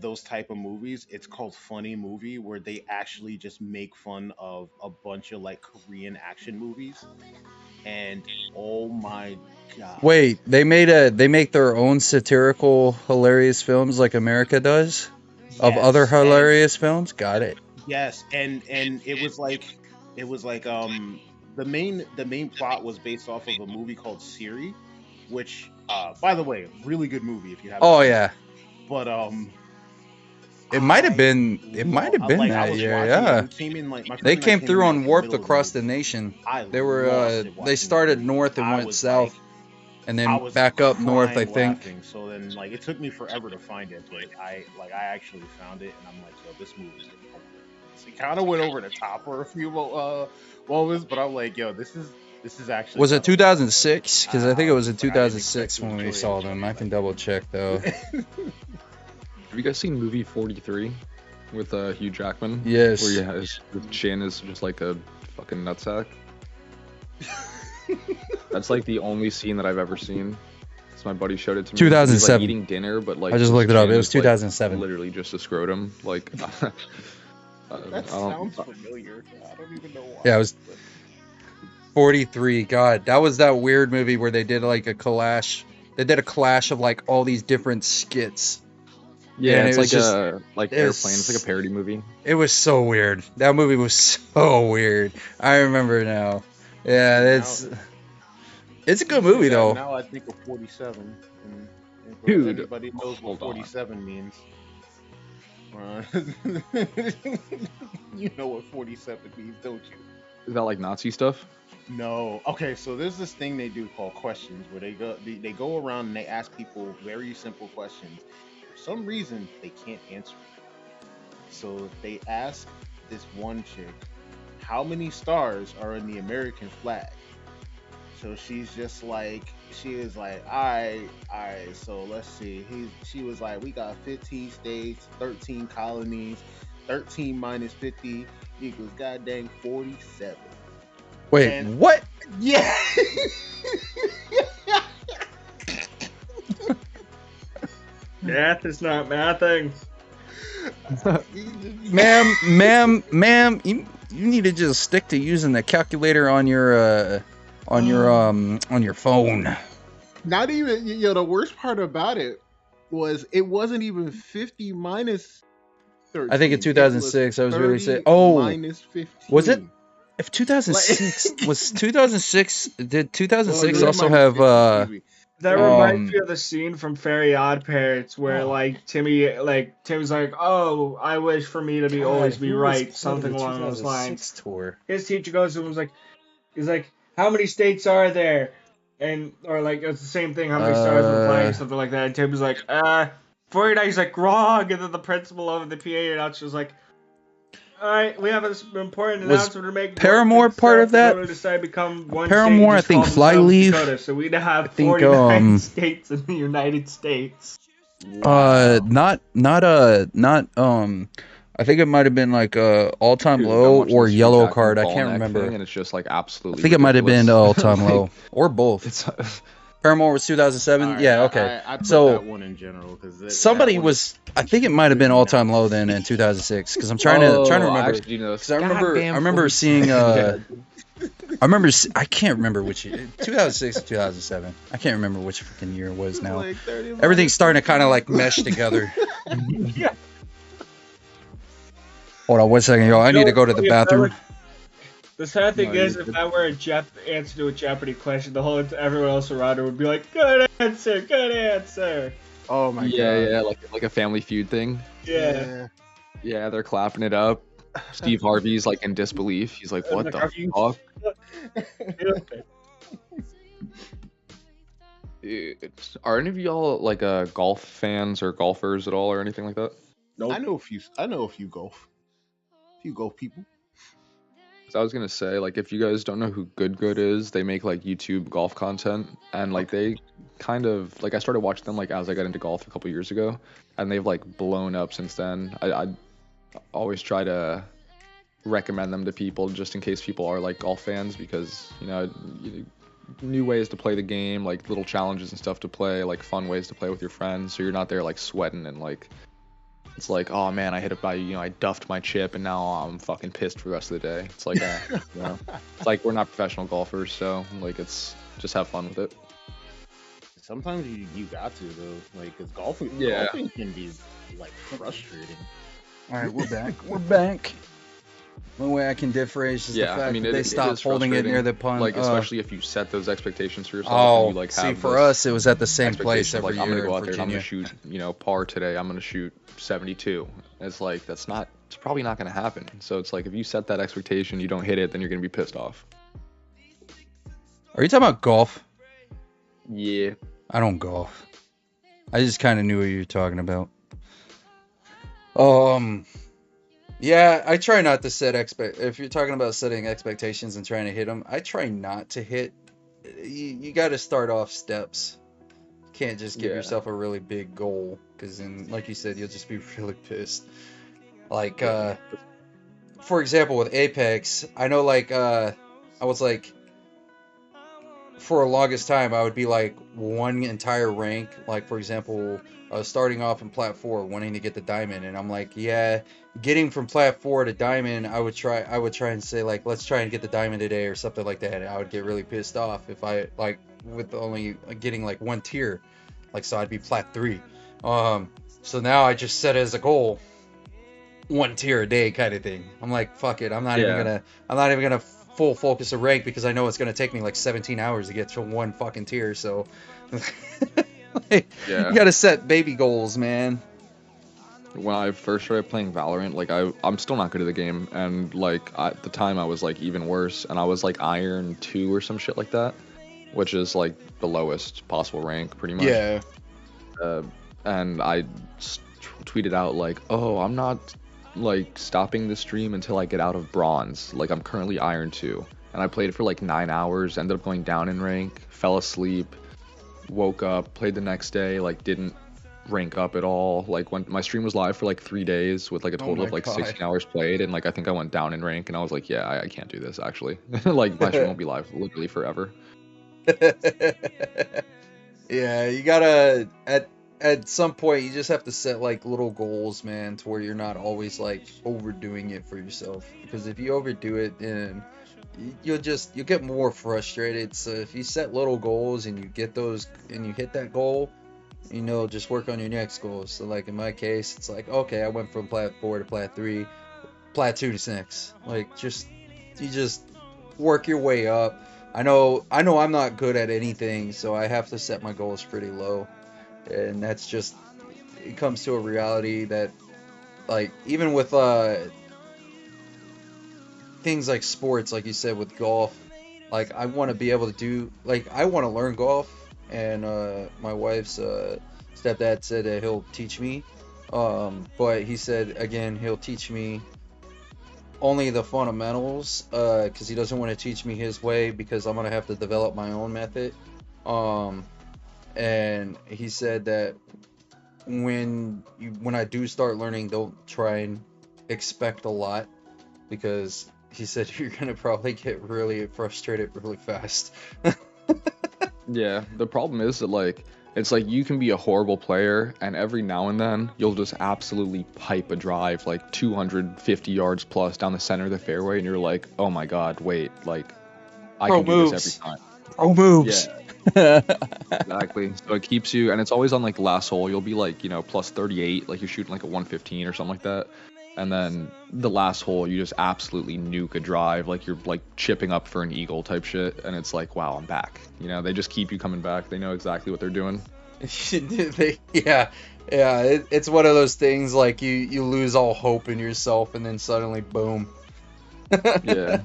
those type of movies. It's called Funny Movie, where they actually just make fun of a bunch of like Korean action movies. And oh my god! Wait, they make their own satirical, hilarious films like America does of Yes, other and- hilarious films. Got it. Yes, and it was like the main plot was based off of a movie called Siri, which by the way, really good movie if you haven't. Oh seen yeah, it. But it might have been like, I that was year. watching Yeah, it, it came in, like, my they friend and I came came through in, on like, in the Warped middle of across the the nation. I They were lost it watching they the started movie. north and I went was, south, like, and I then was back up north. I crying think. laughing. So then, like, it took me forever to find it, but I actually found it, and I'm like, yo, this movie is hilarious. It kind of went over the top for a few moments, but I'm like, yo, this is actually. Was it kinda 2006? Because I think it was in like, I didn't 2006 expect to when we enjoy it saw as them. much I as can did. double check though. Have you guys seen movie 43 with Hugh Jackman? Yes. Where his chin is just like a fucking nutsack. That's like the only scene that I've ever seen. So my buddy showed it to me. 2007. He was, like, eating dinner, but like I just his looked it up. chin It was is, like, 2007. literally just a scrotum. Like I That don't- sounds familiar. I don't even know why. Yeah, it was 43. God, that was that weird movie where they did like a clash. They did a clash of like all these different skits. Yeah, and it's it was like just- a like it airplane. was- It's like a parody movie. It was so weird. That movie was so weird. I remember now. Yeah, it's a good movie though. Now I think of 47. And Dude, everybody knows what hold on. 47 means. You know what 47 means, don't you? Is that like Nazi stuff? No. Okay, so there's this thing they do called questions, where they go around and they ask people very simple questions. For some reason, they can't answer. So they ask this one chick, how many stars are in the American flag? So she was like, all right, so let's see. She was like, we got 15 states, 13 colonies, 13 minus 50 equals goddamn 47. Wait, And- what? Yeah. Math is not mathing. Ma'am, you need to just stick to using the calculator on your phone. Not even, the worst part about it wasn't even 50 minus 13. I think in 2006 I was really sick. 30 Oh, minus 15. was it? If 2006 was 2006, did 2006 Well, also have That Um, reminds me of the scene from Fairy Odd Parents where like Timmy's like, oh, I wish for me to be always be right, something along those lines. Tour. His teacher goes to him and he's like, how many states are there? Or like it's the same thing, how many stars on the flag or something like that. And Timmy's like, 49. He's like, wrong. And then the principal over the PA announcer was like, all right, we have an important Was announcement to make. Paramore part of that? Decide become one Paramore, I state, think just call themselves Flyleaf. Dakota. So we now have think, 49 states in the United States. Not I think it might have been like All Time Dude, I'm Low watching or this Hugh Yellow Jackman Card. I ball can't neck remember. thing, and it's just like absolutely. I think it might have been ridiculous. All Time Like, Low or both. It's Paramore was 2007. All right, Yeah, okay. I put So that one in general because somebody was. I think it might have been All Time Low then in 2006 because I'm trying to remember. Actually, you know, Because I remember seeing. I can't remember which year. 2006 or 2007. I can't remember which fucking year it was now. like 30 Everything's starting to kind of like mesh together. Hold on 1 second, y'all. I need to go to the bathroom. The sad thing No, is, you're if good. that were a answer to a Jeopardy question, everyone else around her would be like, "Good answer, good answer." Oh my yeah, god. like a Family Feud thing. Yeah. Yeah, they're clapping it up. Steve Harvey's like in disbelief. He's like, "What Like, the are you- fuck?" Dude, are any of y'all like golf fans or golfers at all or anything like that? Nope. I know a few golf people. 'Cause I was gonna say, like, if you guys don't know who Good is, they make like YouTube golf content, and like they kind of like I started watching them like as I got into golf a couple years ago, and they've like blown up since then. I always try to recommend them to people just in case people are like golf fans because new ways to play the game, like little challenges and stuff to play, like fun ways to play with your friends, so you're not there like sweating and like. It's like, oh man, I hit it by, I duffed my chip and now I'm fucking pissed for the rest of the day. It's like, it's like we're not professional golfers, so like it's just have fun with it. Sometimes you got to though, like, cause golfing can be like frustrating. All right, we're back. We're back. One way I can differentiate is the fact that they stopped holding it near the pond. Like, especially if you set those expectations for yourself. Oh, and you, like, see, have for us, it was at the same place every like, year. I'm gonna go in out there and I'm Virginia. gonna shoot, par today. I'm gonna shoot 72. It's like it's probably not gonna happen. So it's like if you set that expectation, you don't hit it, then you're gonna be pissed off. Are you talking about golf? Yeah. I don't golf. I just kind of knew what you were talking about. Yeah, I try not to set if you're talking about setting expectations and trying to hit them, I try not to hit. You got to start off steps. You can't just give yourself a really big goal because then, like you said, you'll just be really pissed. Like, for example, with Apex, I know I was like, for the longest time, I would be like one entire rank. Like, for example, I was starting off in Plat 4, wanting to get the diamond, and I'm like, yeah, getting from Plat 4 to diamond, I would try and say like, let's try and get the diamond today or something like that. And I would get really pissed off if I like with only getting like one tier, like so I'd be Plat 3. So now I just set as a goal one tier a day kind of thing. I'm like, fuck it, I'm not even gonna full focus a rank because I know it's gonna take me like 17 hours to get to one fucking tier. So you gotta set baby goals, man. When I first started playing Valorant, like I'm still not good at the game, and like at the time I was like even worse, and I was like Iron 2 or some shit like that, which is like the lowest possible rank, pretty much. Yeah. And I tweeted out like, oh, I'm not like stopping the stream until I get out of bronze. Like I'm currently Iron 2, and I played it for like 9 hours, ended up going down in rank, fell asleep, woke up, played the next day, like didn't rank up at all. Like when my stream was live for like 3 days with like a total of like 16 hours played, and like I think I went down in rank, and I was like, yeah, I can't do this actually. Like my stream won't be live literally forever. Yeah, you gotta at some point you just have to set like little goals, man, to where you're not always like overdoing it for yourself, because if you overdo it, then you'll get more frustrated. So if you set little goals and you get those and you hit that goal, just work on your next goals. So like in my case, it's like, okay, I went from plat 4 to plat 3, plat 2 to 6. Like you just work your way up. I know I'm not good at anything, so I have to set my goals pretty low. And that's just, it comes to a reality that, like, even with things like sports, like you said with golf, like I want to be able to do, like I want to learn golf, and my wife's stepdad said that he'll teach me, but he said again he'll teach me only the fundamentals, because he doesn't want to teach me his way because I'm gonna have to develop my own method. Um, and he said that when I do start learning, don't try and expect a lot, because he said you're gonna probably get really frustrated really fast. Yeah, the problem is that like it's like you can be a horrible player and every now and then you'll just absolutely pipe a drive like 250 yards plus down the center of the fairway and you're like, "Oh my god, wait, like I Pro can do moves. this every time." Pro moves. Yeah, exactly. So it keeps you, and it's always on like the last hole. You'll be like, plus 38, like you're shooting like a 115 or something like that. And then the last hole, you just absolutely nuke a drive, like you're like chipping up for an eagle type shit. And it's like, wow, I'm back. They just keep you coming back. They know exactly what they're doing. Yeah, it's one of those things like you lose all hope in yourself, and then suddenly, boom. Yeah,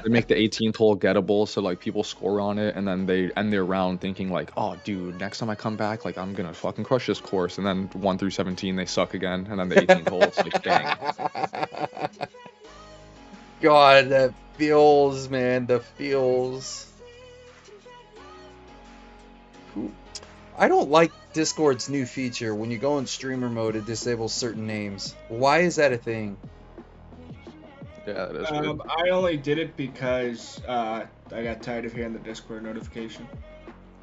they make the 18th hole gettable, so like people score on it, and then they end their round thinking like, oh dude, next time I come back, like I'm gonna fucking crush this course. And then 1 through 17 they suck again, and then the 18th hole it's like, dang. God, that feels, man, the feels. I don't like Discord's new feature. When you go in streamer mode, it disables certain names. Why is that a thing? Yeah, that is weird. I only did it because I got tired of hearing the Discord notification.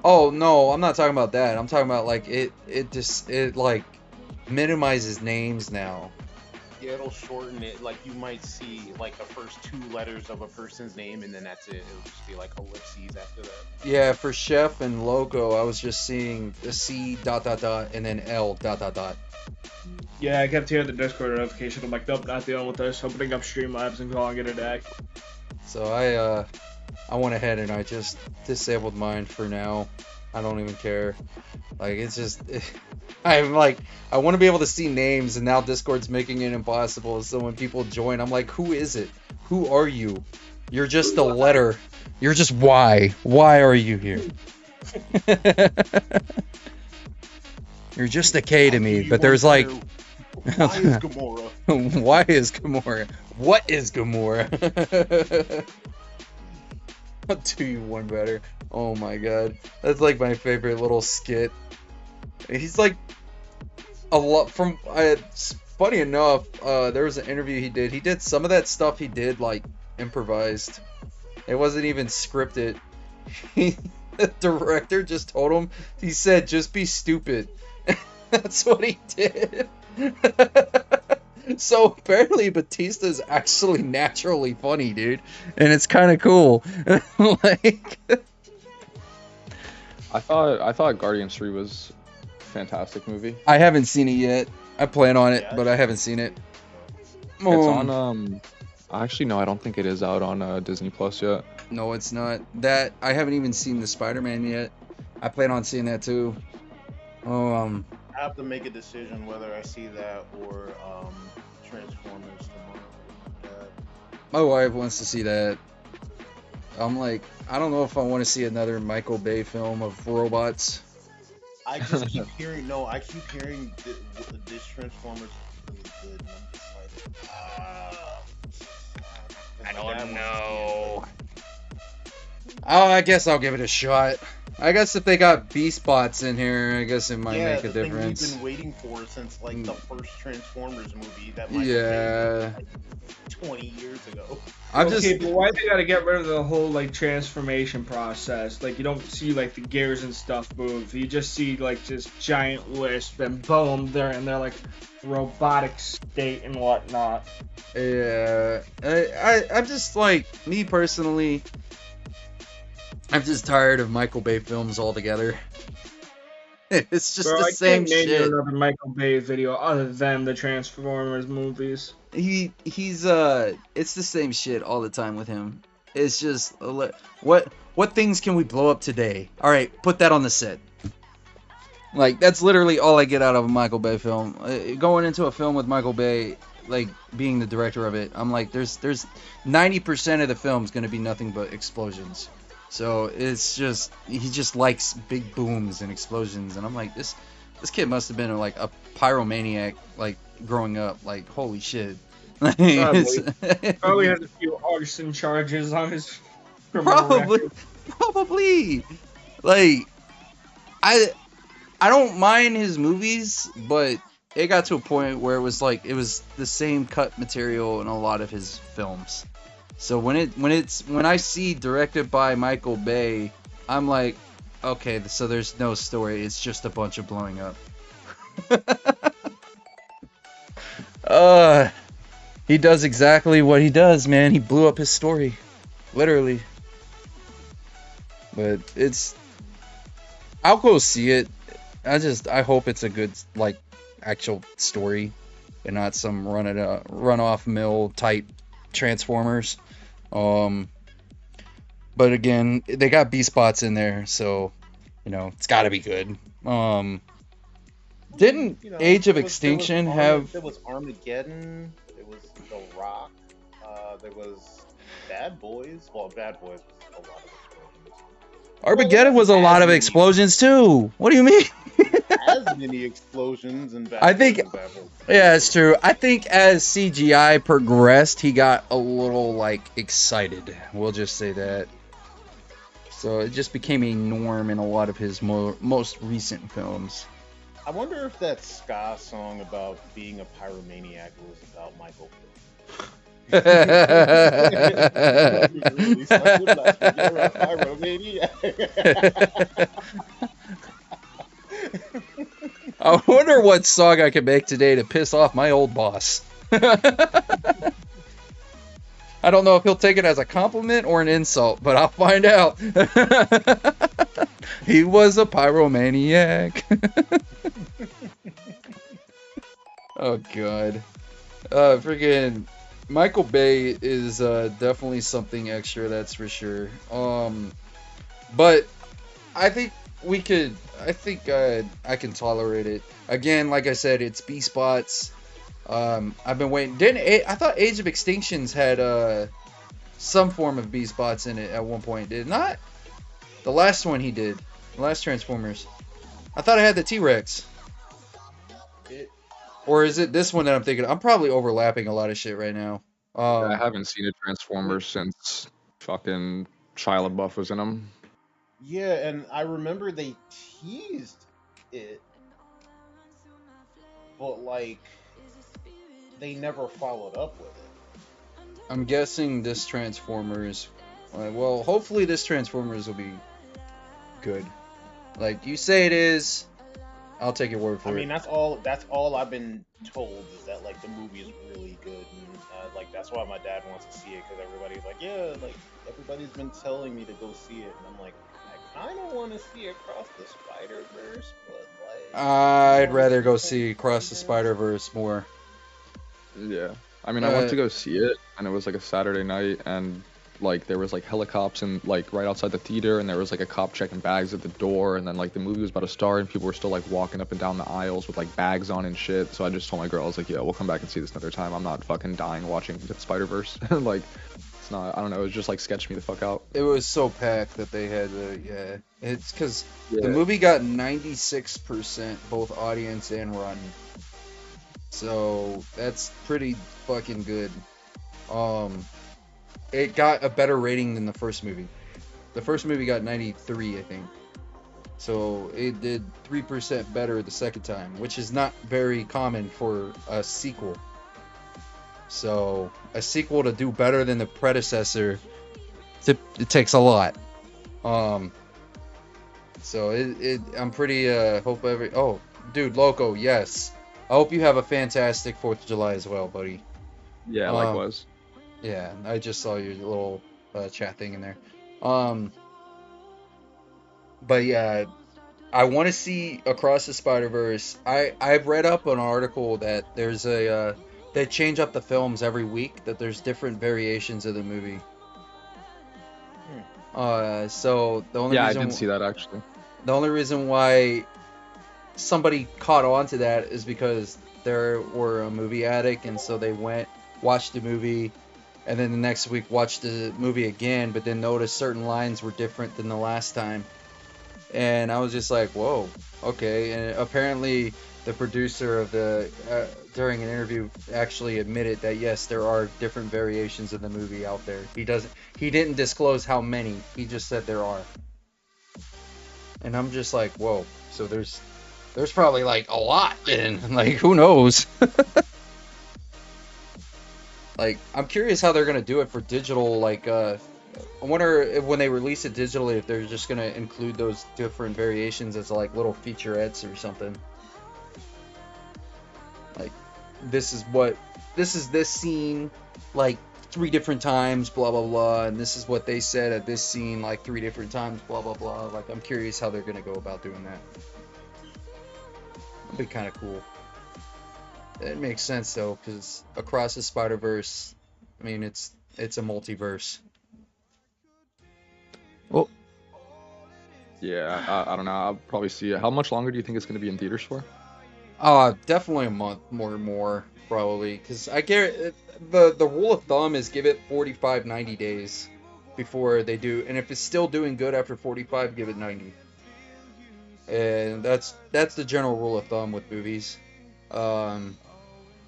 Oh no, I'm not talking about that. I'm talking about like it like minimizes names now. Yeah, it'll shorten it. Like you might see like the first 2 letters of a person's name, and then that's it. It'll just be like ellipses after that. Yeah, for Chef and Loco, I was just seeing the C ... and then L ... Yeah, I kept hearing the Discord notification. I'm like, nope, not dealing with this. Opening up Streamlabs and calling it a day. So I went ahead and I just disabled mine for now. I don't even care. Like it's just I'm like, I want to be able to see names, and now Discord's making it impossible. So when people join, I'm like, who is it? Who are you? You're just a letter. You're just Y. Why are you here? You're just a K to me, but there's like... Why is Gamora? Why is Gamora? What is Gamora? I'll do you one better. Oh my god. That's like my favorite little skit. He's like a lot from... funny enough, there was an interview he did. He did some of that stuff he did like improvised. It wasn't even scripted. The director just told him, he said, just be stupid. That's what he did. So apparently Batista's actually naturally funny, dude. And it's kind of cool. Like... I thought Guardians 3 was a fantastic movie. I haven't seen it yet. I plan on it, but I haven't seen it. It's on actually no, I don't think it is out on Disney Plus yet. No, it's not. That I haven't even seen the Spider-Man yet. I plan on seeing that too. I have to make a decision whether I see that or Transformers tomorrow. My wife wants to see that. I'm like, I don't know if I want to see another Michael Bay film of robots. I just keep hearing this Transformers is really good. And I'm just like, I don't know. Oh, I guess I'll give it a shot. I guess if they got B-spots in here, I guess it might make a the thing difference. we've been waiting for since like the first Transformers movie that Michael Yeah. made, like, 20 years ago. I'm Okay, just... but why they gotta get rid of the whole like transformation process? Like you don't see like the gears and stuff move. You just see like this giant wisp and boom, they're in their like robotic state and whatnot. Yeah, I'm just like, me personally, I'm just tired of Michael Bay films altogether. It's just Bro, the I same can't name you shit. another Michael Bay video other than the Transformers movies. He's it's the same shit all the time with him. It's just what things can we blow up today? All right, put that on the set. Like that's literally all I get out of a Michael Bay film. Going into a film with Michael Bay, like being the director of it, I'm like, there's 90% of the film's gonna be nothing but explosions. So it's just he just likes big booms and explosions, and I'm like, this kid must have been like a pyromaniac like growing up. Like holy shit. Like, Probably has a few arson charges on his criminal probably record. probably like I I don't mind his movies, but it got to a point where it was like it was the same cut material in a lot of his films. So when I see directed by Michael Bay, I'm like, okay, so there's no story. It's just a bunch of blowing up. uh, he does exactly what he does, man. He blew up his story, literally. But I'll go see it. I hope it's a good like actual story and not some run off mill type Transformers. But again, they got B spots in there, so it's got to be good. Didn't Age of Extinction have? There was Armageddon. There was The Rock. There was Bad Boys. Well, Bad Boys was a lot of explosions. Armageddon was a lot of explosions too. What do you mean? As many explosions and Bad I think, Boys as Bad Boys. yeah, it's true. I think as CGI progressed, he got a little like excited. We'll just say that. So it just became a norm in a lot of his most recent films. I wonder if that ska song about being a pyromaniac was about Michael. Really suck with life when you're a pyromaniac. I wonder what song I can make today to piss off my old boss. I don't know if he'll take it as a compliment or an insult, but I'll find out. He was a pyromaniac. Oh god. Freaking Michael Bay is definitely something extra, that's for sure. But I think I can tolerate it. Again, like I said, it's B spots. I've been waiting. I thought Age of Extinctions had some form of B spots in it at one point? Did it not? The last one he did, the last Transformers. I thought it had the T-Rex. Or is it this one that I'm thinking? I'm probably overlapping a lot of shit right now. I haven't seen a Transformers since fucking Shia LaBeouf was in them. Yeah, and I remember they teased it, but like they never followed up with it. I'm guessing this Transformers. Well, hopefully this Transformers will be good. Like you say it is, I'll take your word for it. I mean, that's all I've been told is that like the movie is really good, and like that's why my dad wants to see it because everybody's like, yeah, like everybody's been telling me to go see it, and I'm like, I kind of want to see Across the Spider-Verse, but like I'd rather go see Across the Spider-Verse more. Yeah, I mean, I went to go see it, and it was like a Saturday night, and like there was like helicopters and like right outside the theater, and there was like a cop checking bags at the door, and then like the movie was about to start, and people were still like walking up and down the aisles with like bags on and shit. So I just told my girl, I was like, yeah, we'll come back and see this another time. I'm not fucking dying watching the Spider-Verse. Like, it's not. I don't know. It was just like sketched me the fuck out. It was so packed that they had to. Yeah, it's because Yeah. the movie got 96% both audience and rotten. So that's pretty fucking good. It got a better rating than the first movie. The first movie got 93, I think. So it did 3% better the second time, which is not very common for a sequel. So a sequel to do better than the predecessor, it takes a lot. So I'm pretty hope oh dude, Loco, yes. I hope you have a fantastic 4th of July as well, buddy. Yeah, likewise. Yeah, I just saw your little chat thing in there. But yeah, I want to see Across the Spider-Verse. I've read up an article that there's a they change up the films every week. That there's different variations of the movie. So Yeah, I did see that actually. the only reason why somebody caught on to that is because they were a movie addict, and so they went watched the movie, and then the next week watched the movie again, but then noticed certain lines were different than the last time. And I was just like, whoa, okay. And apparently, the producer of the during an interview actually admitted that yes, there are different variations of the movie out there. He didn't disclose how many. He just said there are. And I'm just like, whoa. So there's probably like a lot then. Like, who knows? Like, I'm curious how they're gonna do it for digital. Like, I wonder if when they release it digitally, if they're just gonna include those different variations as like little featurettes or something. Like, this is this scene, like 3 different times, blah blah blah, and this is what they said at this scene, like 3 different times, blah blah blah. Like, I'm curious how they're gonna go about doing that. That'd be kind of cool. It makes sense though, because Across the Spider-Verse, I mean, it's a multiverse. Oh, Yeah, I don't know. I'll probably see it. How much longer do you think it's going to be in theaters for? definitely a month more probably, because I get the rule of thumb is give it 45, 90 days before they do, and if it's still doing good after 45, give it 90. And that's the general rule of thumb with movies. Um,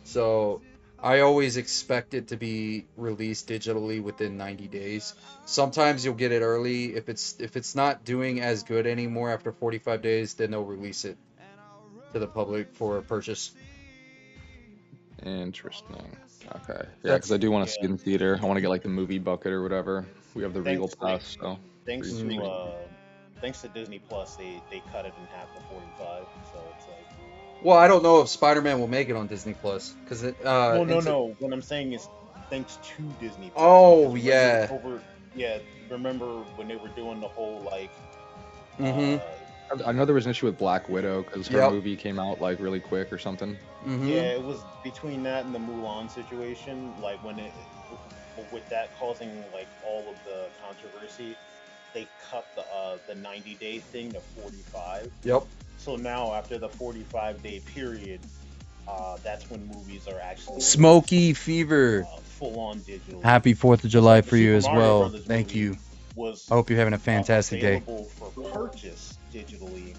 So I always expect it to be released digitally within 90 days. Sometimes you'll get it early. If it's not doing as good anymore after 45 days, then they'll release it to the public for purchase. Interesting. Okay. Yeah, because I do want to see it in theater. I want to get like the movie bucket or whatever. We have the Regal Pass, so. Thanks pretty to sweet. thanks to Disney Plus, they cut it in half to 45. So it's like. Well, I don't know if Spider-Man will make it on Disney Plus because it. Well, no. What I'm saying is thanks to Disney Plus. Oh because yeah. Remember when they were doing the whole like. Mhm. I know there was an issue with Black Widow because her Yep. movie came out like really quick or something. Mhm. Yeah, it was between that and the Mulan situation. Like when it, with that causing like all of the controversy, they cut the 90-day thing to 45. Yep. So now after the 45-day period, that's when movies are actually Smoky Fever. full on digital. Happy 4th of July The for you Super as Mario well. Brothers Thank movie you. Was I hope you're having a fantastic day. available for purchase digitally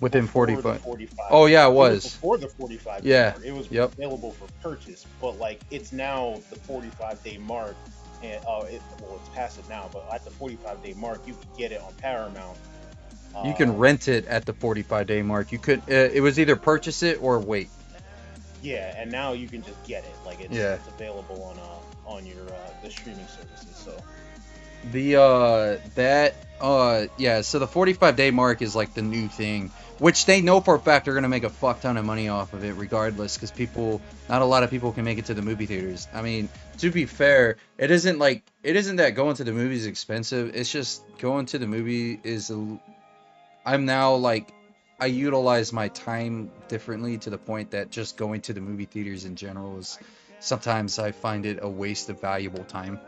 Within before the 45. 45. Oh yeah, it was. Before the 45. Yeah. Mark. It was Yep. available for purchase, but like it's now the 45-day mark, and it's past it now. But at the 45-day mark, you can get it on Paramount. You can rent it at the 45-day mark. You could. It was either purchase it or wait. Yeah, and now you can just get it. Like it's available on your the streaming services. So So the 45-day mark is like the new thing, which they know for a fact they're gonna make a fuck ton of money off of it regardless, because not a lot of people can make it to the movie theaters. I mean, to be fair, it isn't that going to the movies is expensive. It's just going to the movie I'm now like, I utilize my time differently to the point that just going to the movie theaters in general is sometimes I find it a waste of valuable time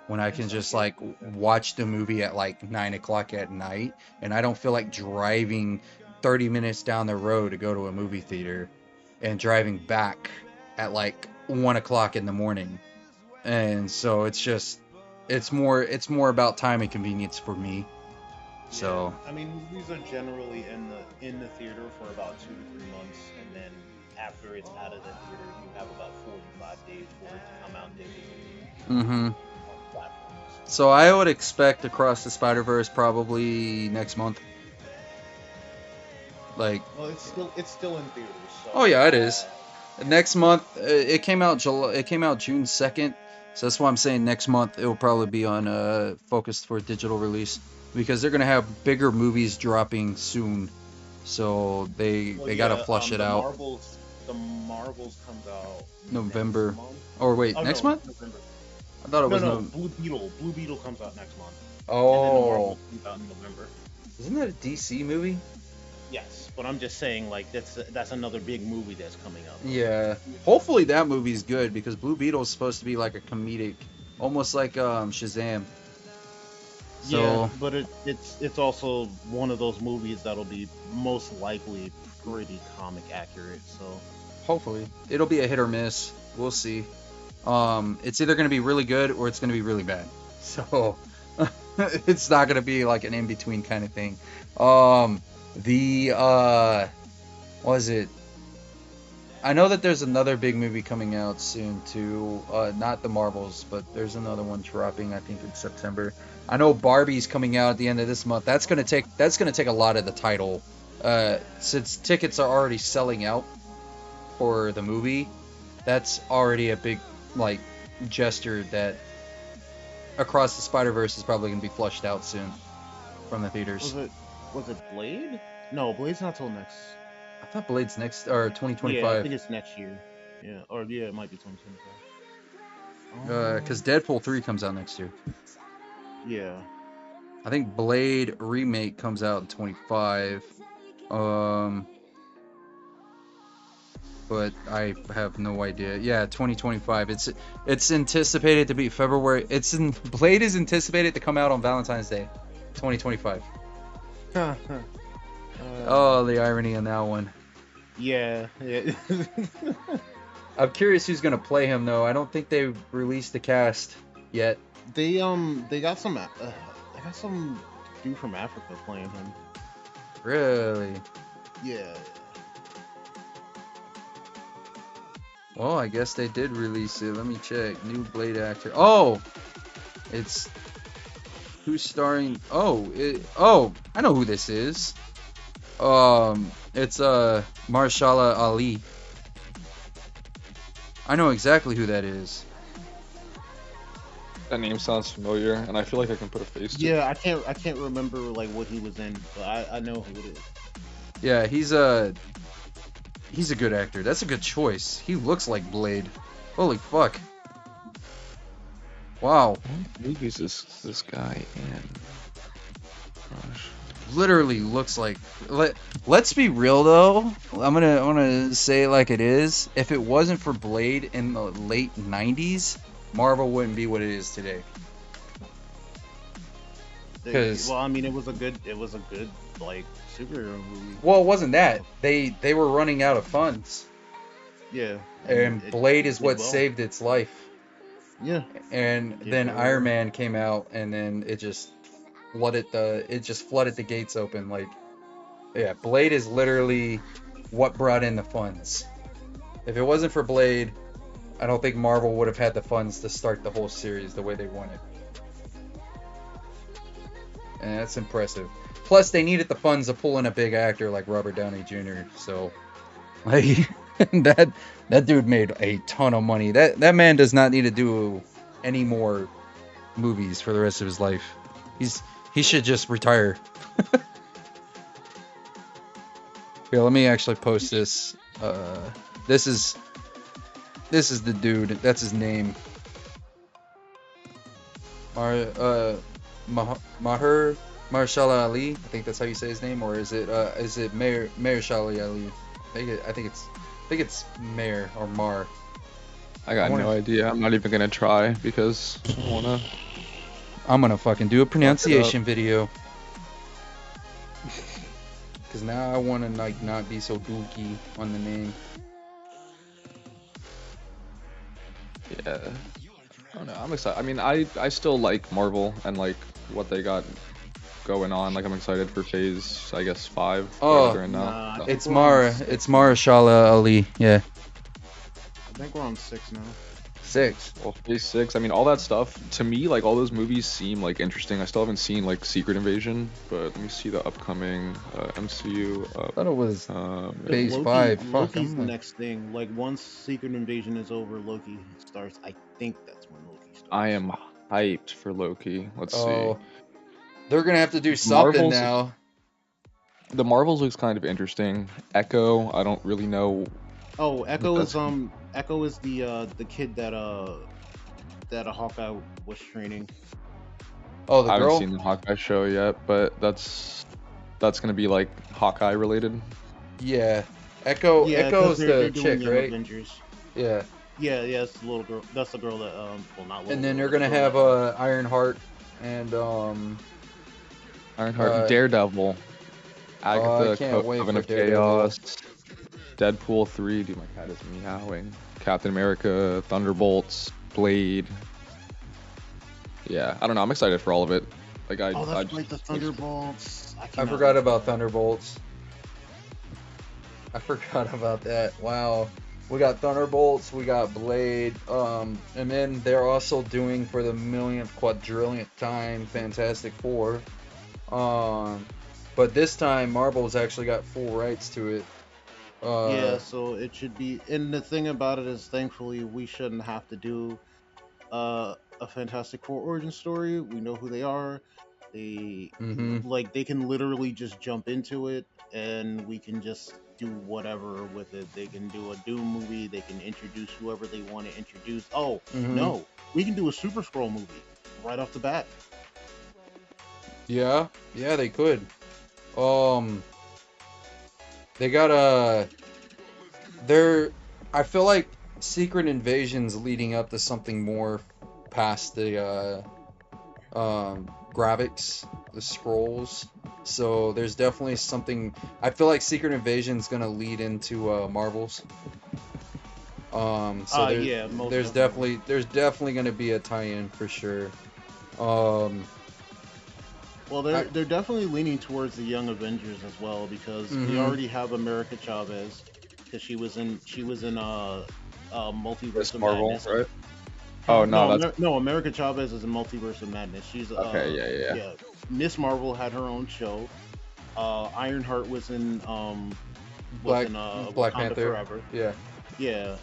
when I can just like watch the movie at like 9 o'clock at night, and I don't feel like driving 30 minutes down the road to go to a movie theater and driving back at like 1 o'clock in the morning. And so it's more about time and convenience for me. So I mean, movies are generally in the theater for about 2 to 3 months, and then after it's out of the theater, you have about 45 days for it to come out digitally. Mhm. So I would expect Across the Spider-Verse probably next month. Like, well, it's still in theaters. So, oh yeah, it is. Next month, it came out June 2nd. So that's why I'm saying next month it will probably be on focused for digital release, because they're gonna have bigger movies dropping soon. So they gotta flush it out. The Marvels comes out November. Next month. Or wait, next month? November. I thought it was Blue Beetle comes out next month. Oh. And then the Marvels comes out in November. Isn't that a DC movie? Yes, but I'm just saying, like, that's another big movie that's coming up. Yeah. Hopefully that movie's good because Blue Beetle's supposed to be like a comedic, almost like Shazam. Yeah, So but it's also one of those movies that'll be most likely pretty comic accurate. So hopefully it'll be a hit or miss. We'll see. It's either gonna be really good or it's gonna be really bad. So it's not gonna be like an in between kind of thing. The what is it? I know that there's another big movie coming out soon too. Not the Marvels, but there's another one dropping. I think in September. I know Barbie's coming out at the end of this month. That's gonna take a lot of the title. Since tickets are already selling out for the movie, that's already a big like gesture that Across the Spider-Verse is probably gonna be flushed out soon from the theaters. was it Blade? No, Blade's not till next. I thought Blade's next or Yeah, I 2025. think it's next year. Yeah, or yeah, it might be 2025. Because Deadpool 3 comes out next year. Yeah. I think Blade remake comes out in 25. But I have no idea. Yeah, 2025. It's anticipated to be February. Blade is anticipated to come out on Valentine's Day, 2025. Oh, the irony in that one. Yeah. I'm curious who's gonna play him though. I don't think they released the cast yet. They got some dude from Africa playing him. Really? Yeah. Well, I guess they did release it. Let me check. New Blade actor. Oh, it's who's starring? Oh, I know who this is. It's Marshala Ali. I know exactly who that is. That name sounds familiar, and I feel like I can put a face to it. Yeah, I can't remember like what he was in, but I know who it is. Yeah, he's a good actor. That's a good choice. He looks like Blade. Holy fuck. Wow. What movies is this guy in? Gosh. Literally looks like. Let's be real though. I'm gonna say it like it is. If it wasn't for Blade in the late '90s, Marvel wouldn't be what it is today. Well, I mean, it was a good like superhero movie. Well, it wasn't that. They were running out of funds, Yeah. and Blade is what saved its life. Yeah. And then Iron Man came out, and then it just flooded the gates open. Like, yeah, Blade is literally what brought in the funds. If it wasn't for Blade, I don't think Marvel would have had the funds to start the whole series the way they wanted. And that's impressive. Plus, they needed the funds to pull in a big actor like Robert Downey Jr. So, like, that dude made a ton of money. That man does not need to do any more movies for the rest of his life. He should just retire. Here, let me actually post this. This is the dude. That's his name. Mahershala Ali. I think that's how you say his name, or is it Mahershala Ali? I think it's Mayor or Mar. I got no idea. I'm not even gonna try because I'm gonna fucking do a pronunciation video. Cause now I wanna like not be so dookie on the name. Yeah. I don't know. I'm excited. I mean, I still like Marvel and like what they got going on. Like I'm excited for Phase, I guess 5. Oh, they're in now. So. It's Mahershala Ali. Yeah. I think we're on 6 now. 6. Well, Phase 6. I mean, all that stuff to me, like all those movies seem like interesting. I still haven't seen like Secret Invasion, but let me see the upcoming MCU. I thought it was Phase Loki, 5. Fuck. Loki's the next thing. Like once Secret Invasion is over, Loki starts. I think that's when Loki starts. I am hyped for Loki. Let's see. They're gonna have to do something Marvel's, now. The Marvels looks kind of interesting. Echo, I don't really know. Oh, Echo is the kid that a Hawkeye was training. Oh, the I girl. haven't seen the Hawkeye show yet, but that's that's gonna be like Hawkeye related. Yeah. Echo. Yeah, Echo's they're the doing chick, Young right? Avengers. Yeah. Yeah, it's the little girl. That's the girl that well, not little And then girl, they're that's the gonna girl have that, Ironheart and Ironheart, Daredevil, I Agatha, can't wait Coven for of Daredevil. Chaos, Deadpool 3. Dude, my cat is meowing. Captain America, Thunderbolts, Blade. Yeah, I don't know. I'm excited for all of it. Like oh, I that's right, the Thunderbolts. I cannot forgot wait for about that. Thunderbolts. I forgot about that. Wow. We got Thunderbolts, we got Blade, and then they're also doing for the millionth quadrillionth time Fantastic Four. But this time Marvel's actually got full rights to it. Yeah, so it should be. And the thing about it is, thankfully, we shouldn't have to do a Fantastic Four origin story. We know who they are. They Mhm. like they can literally just jump into it, and we can just do whatever with it. They can do a Doom movie. They can introduce whoever they want to introduce. Oh Mhm. no, we can do a Super Scroll movie right off the bat. Yeah, yeah, they could. Um, they got they're. I feel like Secret Invasion's leading up to something more past the graphics, the scrolls. So there's definitely something. I feel like Secret Invasion's gonna lead into Marvels. So Yeah, most there's definitely gonna be a tie-in for sure. Um, Well, I, they're definitely leaning towards the Young Avengers as well because we mhm. already have America Chavez because she was in Multiverse Miss of Marvel, Madness. right? Huh? Oh no, that's No, America Chavez is in Multiverse of Madness. She's okay. Yeah. yeah. Miss Marvel had her own show. Ironheart was Black in Black Wakanda Panther. Forever. Yeah. Yeah.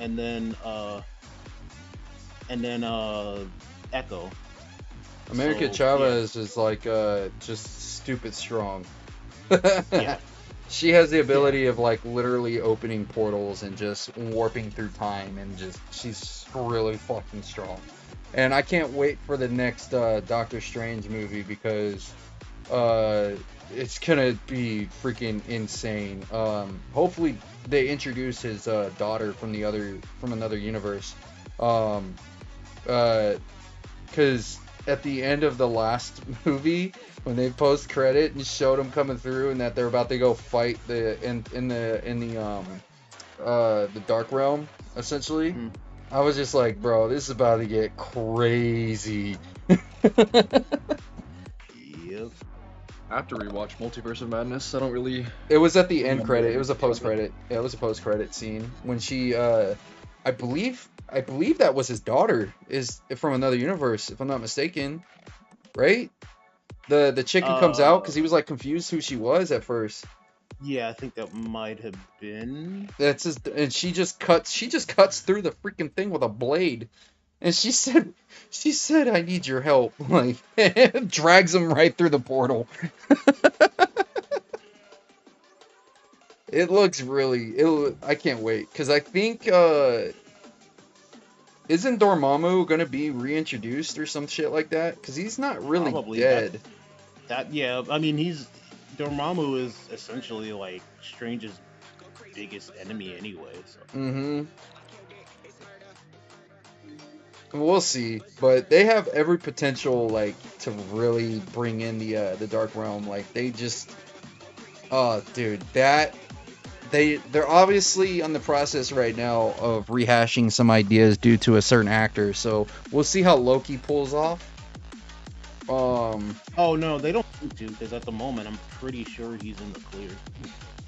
And then Echo. America So yeah, Chavez is like just stupid strong. yeah, She has the yeah. ability of like literally opening portals and just warping through time and just she's really fucking strong. And I can't wait for the next Doctor Strange movie because uh it's gonna be freaking insane. Hopefully they introduce his daughter from another universe. Um because at the end of the last movie, when they post credit and showed him coming through and that they're about to go fight the Dark Realm, essentially, Mhm. I was just like, bro, this is about to get crazy. Yep. I have to rewatch Multiverse of Madness. I don't really It was at the end remember credit. It was a anything post of it. credit. Yeah, it was a post credit scene when she I believe that was his daughter is from another universe, if I'm not mistaken, right? The chick who comes out because he was like confused who she was at first. Yeah, I think that might have been. That's just and she just cuts through the freaking thing with a blade. And she said I need your help. Like drags him right through the portal. It looks I can't wait cuz I think isn't Dormammu going to be reintroduced or some shit like that cuz he's not really Probably dead. that yeah, I mean Dormammu is essentially like Strange's biggest enemy anyway, so Mhm. We'll see, but they have every potential like to really bring in the Dark Realm. Like they just, oh dude, they're obviously on the process right now of rehashing some ideas due to a certain actor. So we'll see how Loki pulls off. oh no, they don't need to because at the moment I'm pretty sure he's in the clear.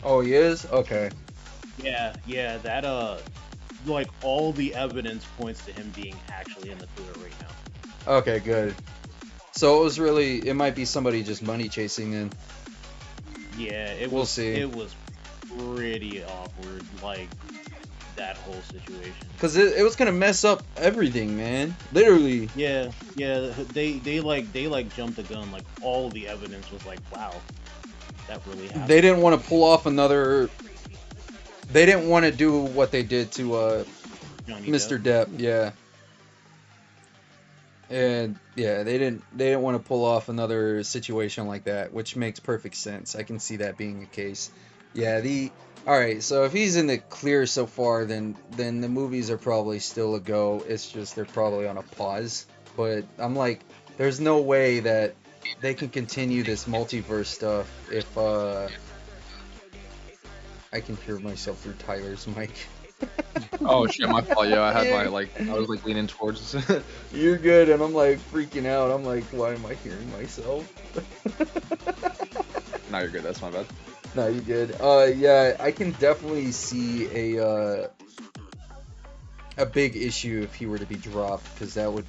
Oh, he is? Okay. Yeah, that like all the evidence points to him being actually in the clear right now. Okay, good. So it might be somebody just money chasing then. Yeah, We'll see. It was pretty awkward, like that whole situation. Because it was gonna mess up everything, man. Literally. Yeah, they jumped the gun. Like all the evidence was like, wow, that really happened. They didn't want to pull off another. They didn't want to do what they did to Johnny Mr. Depp. Yeah. And yeah, they didn't want to pull off another situation like that, which makes perfect sense. I can see that being the case. Yeah, the all right. So if he's in the clear so far, then the movies are probably still a go. It's just they're probably on a pause. But I'm like, there's no way that they can continue this multiverse stuff if I can hear myself through Tyler's mic. Oh shit, my fault. Yeah, I had my Yeah. I was like leaning towards. You're good, and I'm like freaking out. I'm like, why am I hearing myself? No, you're good. That's my bad. No, you good. Yeah, I can definitely see a big issue if he were to be dropped, because that would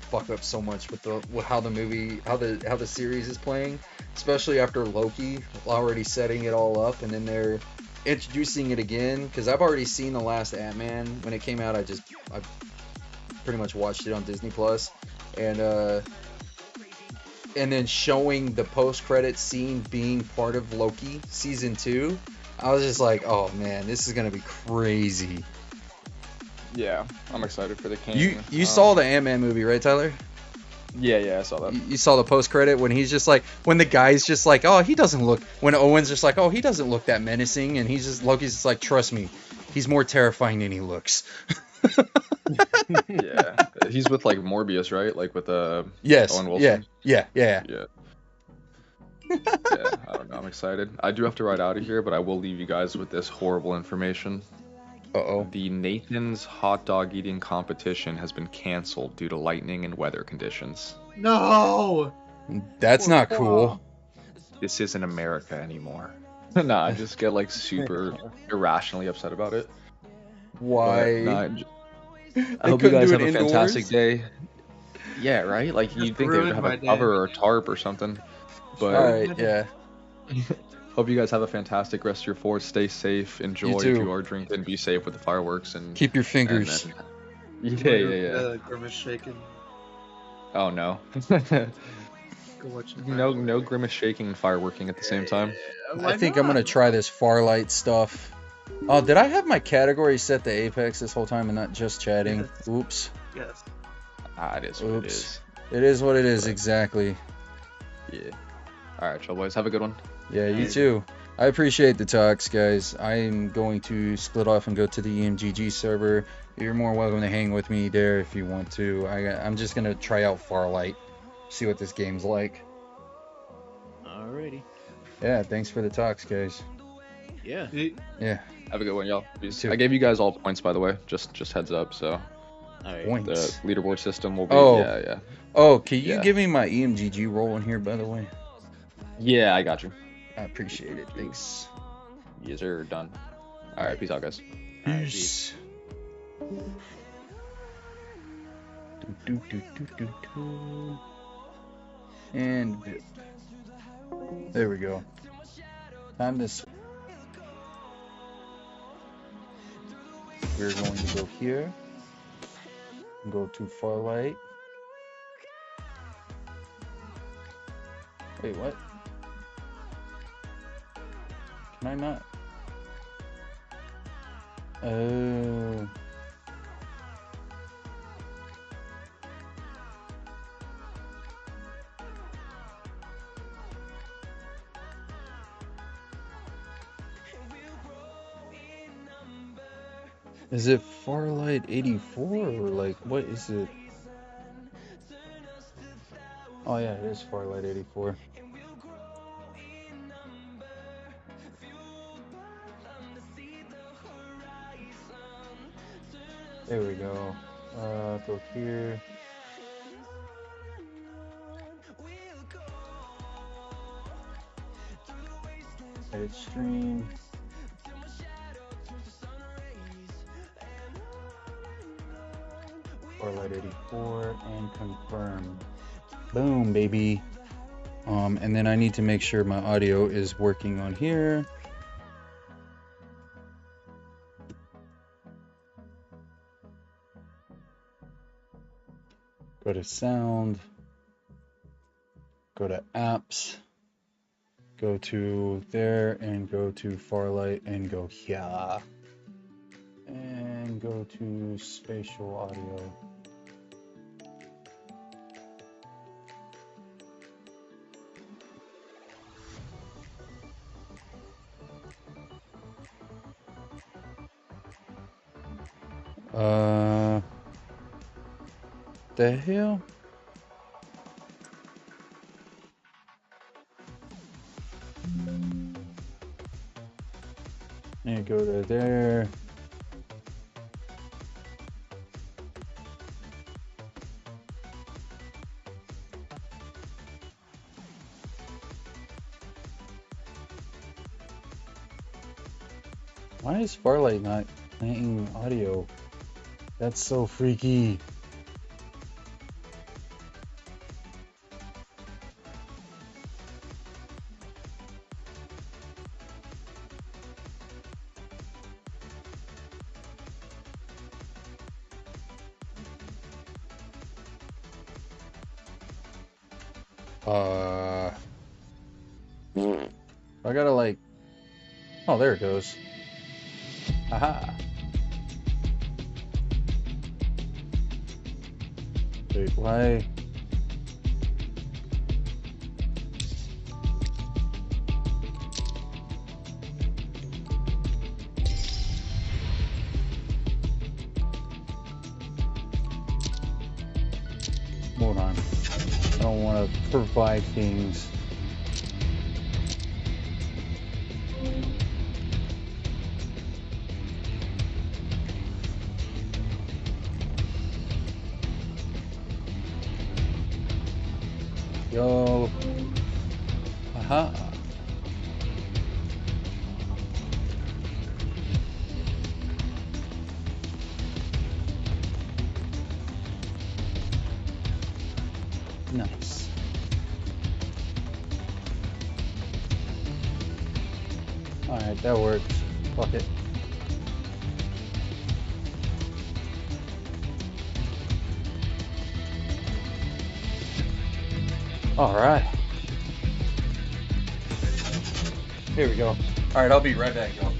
fuck up so much with how the movie how the series is playing, especially after Loki already setting it all up, and then they're introducing it again. Because I've already seen the last Ant-Man when it came out. I pretty much watched it on Disney Plus, and then showing the post-credit scene being part of Loki season 2, I was just like, oh man, this is gonna be crazy. Yeah, I'm excited for the King. You saw the Ant-Man movie, right, Tyler? Yeah, I saw that. You saw the post-credit when he's just like, when the guy's just like, oh, he doesn't look, when Owen's just like, oh, he doesn't look that menacing, and Loki's just like, trust me, he's more terrifying than he looks. Yeah, he's with like Morbius, right? Like with Yes. Owen Wilson. Yeah. Yeah. I don't know. I'm excited. I do have to ride out of here, but I will leave you guys with this horrible information. Uh-oh. The Nathan's hot dog eating competition has been canceled due to lightning and weather conditions. No. That's not cool. This isn't America anymore. Nah, I just get like super irrationally upset about it. Why? But, I They hope you couldn't guys do have it a fantastic indoors? day. Yeah, right? Like you'd Just think they would ruined have my a day. cover or a tarp or something. But Alright, yeah. hope you guys have a fantastic rest of your 4th. Stay safe. Enjoy too. if you are drinking. Be safe with the fireworks and Keep your fingers. Yeah. Grimace shaking. Oh no. Go watch the No fireworks. grimace shaking and fireworking at the same time. I think I'm gonna try this Farlight stuff. Oh, did I have my category set to Apex this whole time and not just chatting? Yes. Oops. Yes. It is what it Oops. is. It is what it is, But- exactly. Yeah. Alright, chill boys. Have a good one. Yeah, you too. I appreciate the talks, guys. I'm going to split off and go to the EMGG server. You're more welcome to hang with me there if you want to. I'm just gonna try out Farlight, see what this game's like. Alrighty. Yeah, thanks for the talks, guys. Yeah. Yeah, Have a good one, y'all. Peace. too. I gave you guys all points, by the way. Just heads up. So Alright. points. the leaderboard system will be. Oh. Yeah. Oh, can you Yeah. give me my EMGG roll in here, by the way? Yeah, I got you. I appreciate it. Thanks. Yes, sir. Done. All right. Peace out, guys. Peace. And VIP. There we go. Time to. We're going to go here. Go to Farlight. Wait, what? Can I not? Oh. Is it Farlight 84 or like what is it? Oh yeah, it is Farlight 84. There we go. Go here. Edit stream. Farlight 84 and confirm. Boom, baby. And then I need to make sure my audio is working on here. Go to sound. Go to apps. Go to there and go to Farlight and go here. And go to spatial audio. The hell? And go to there. Why is Farlight not playing audio? That's so freaky. I gotta like. Oh, there it goes. Aha. Wait, why? Hold on. I don't want to provide things. Yo. Aha. Nice. Alright, that works. Fuck it. Alright. Here we go. Alright, I'll be right back, y'all.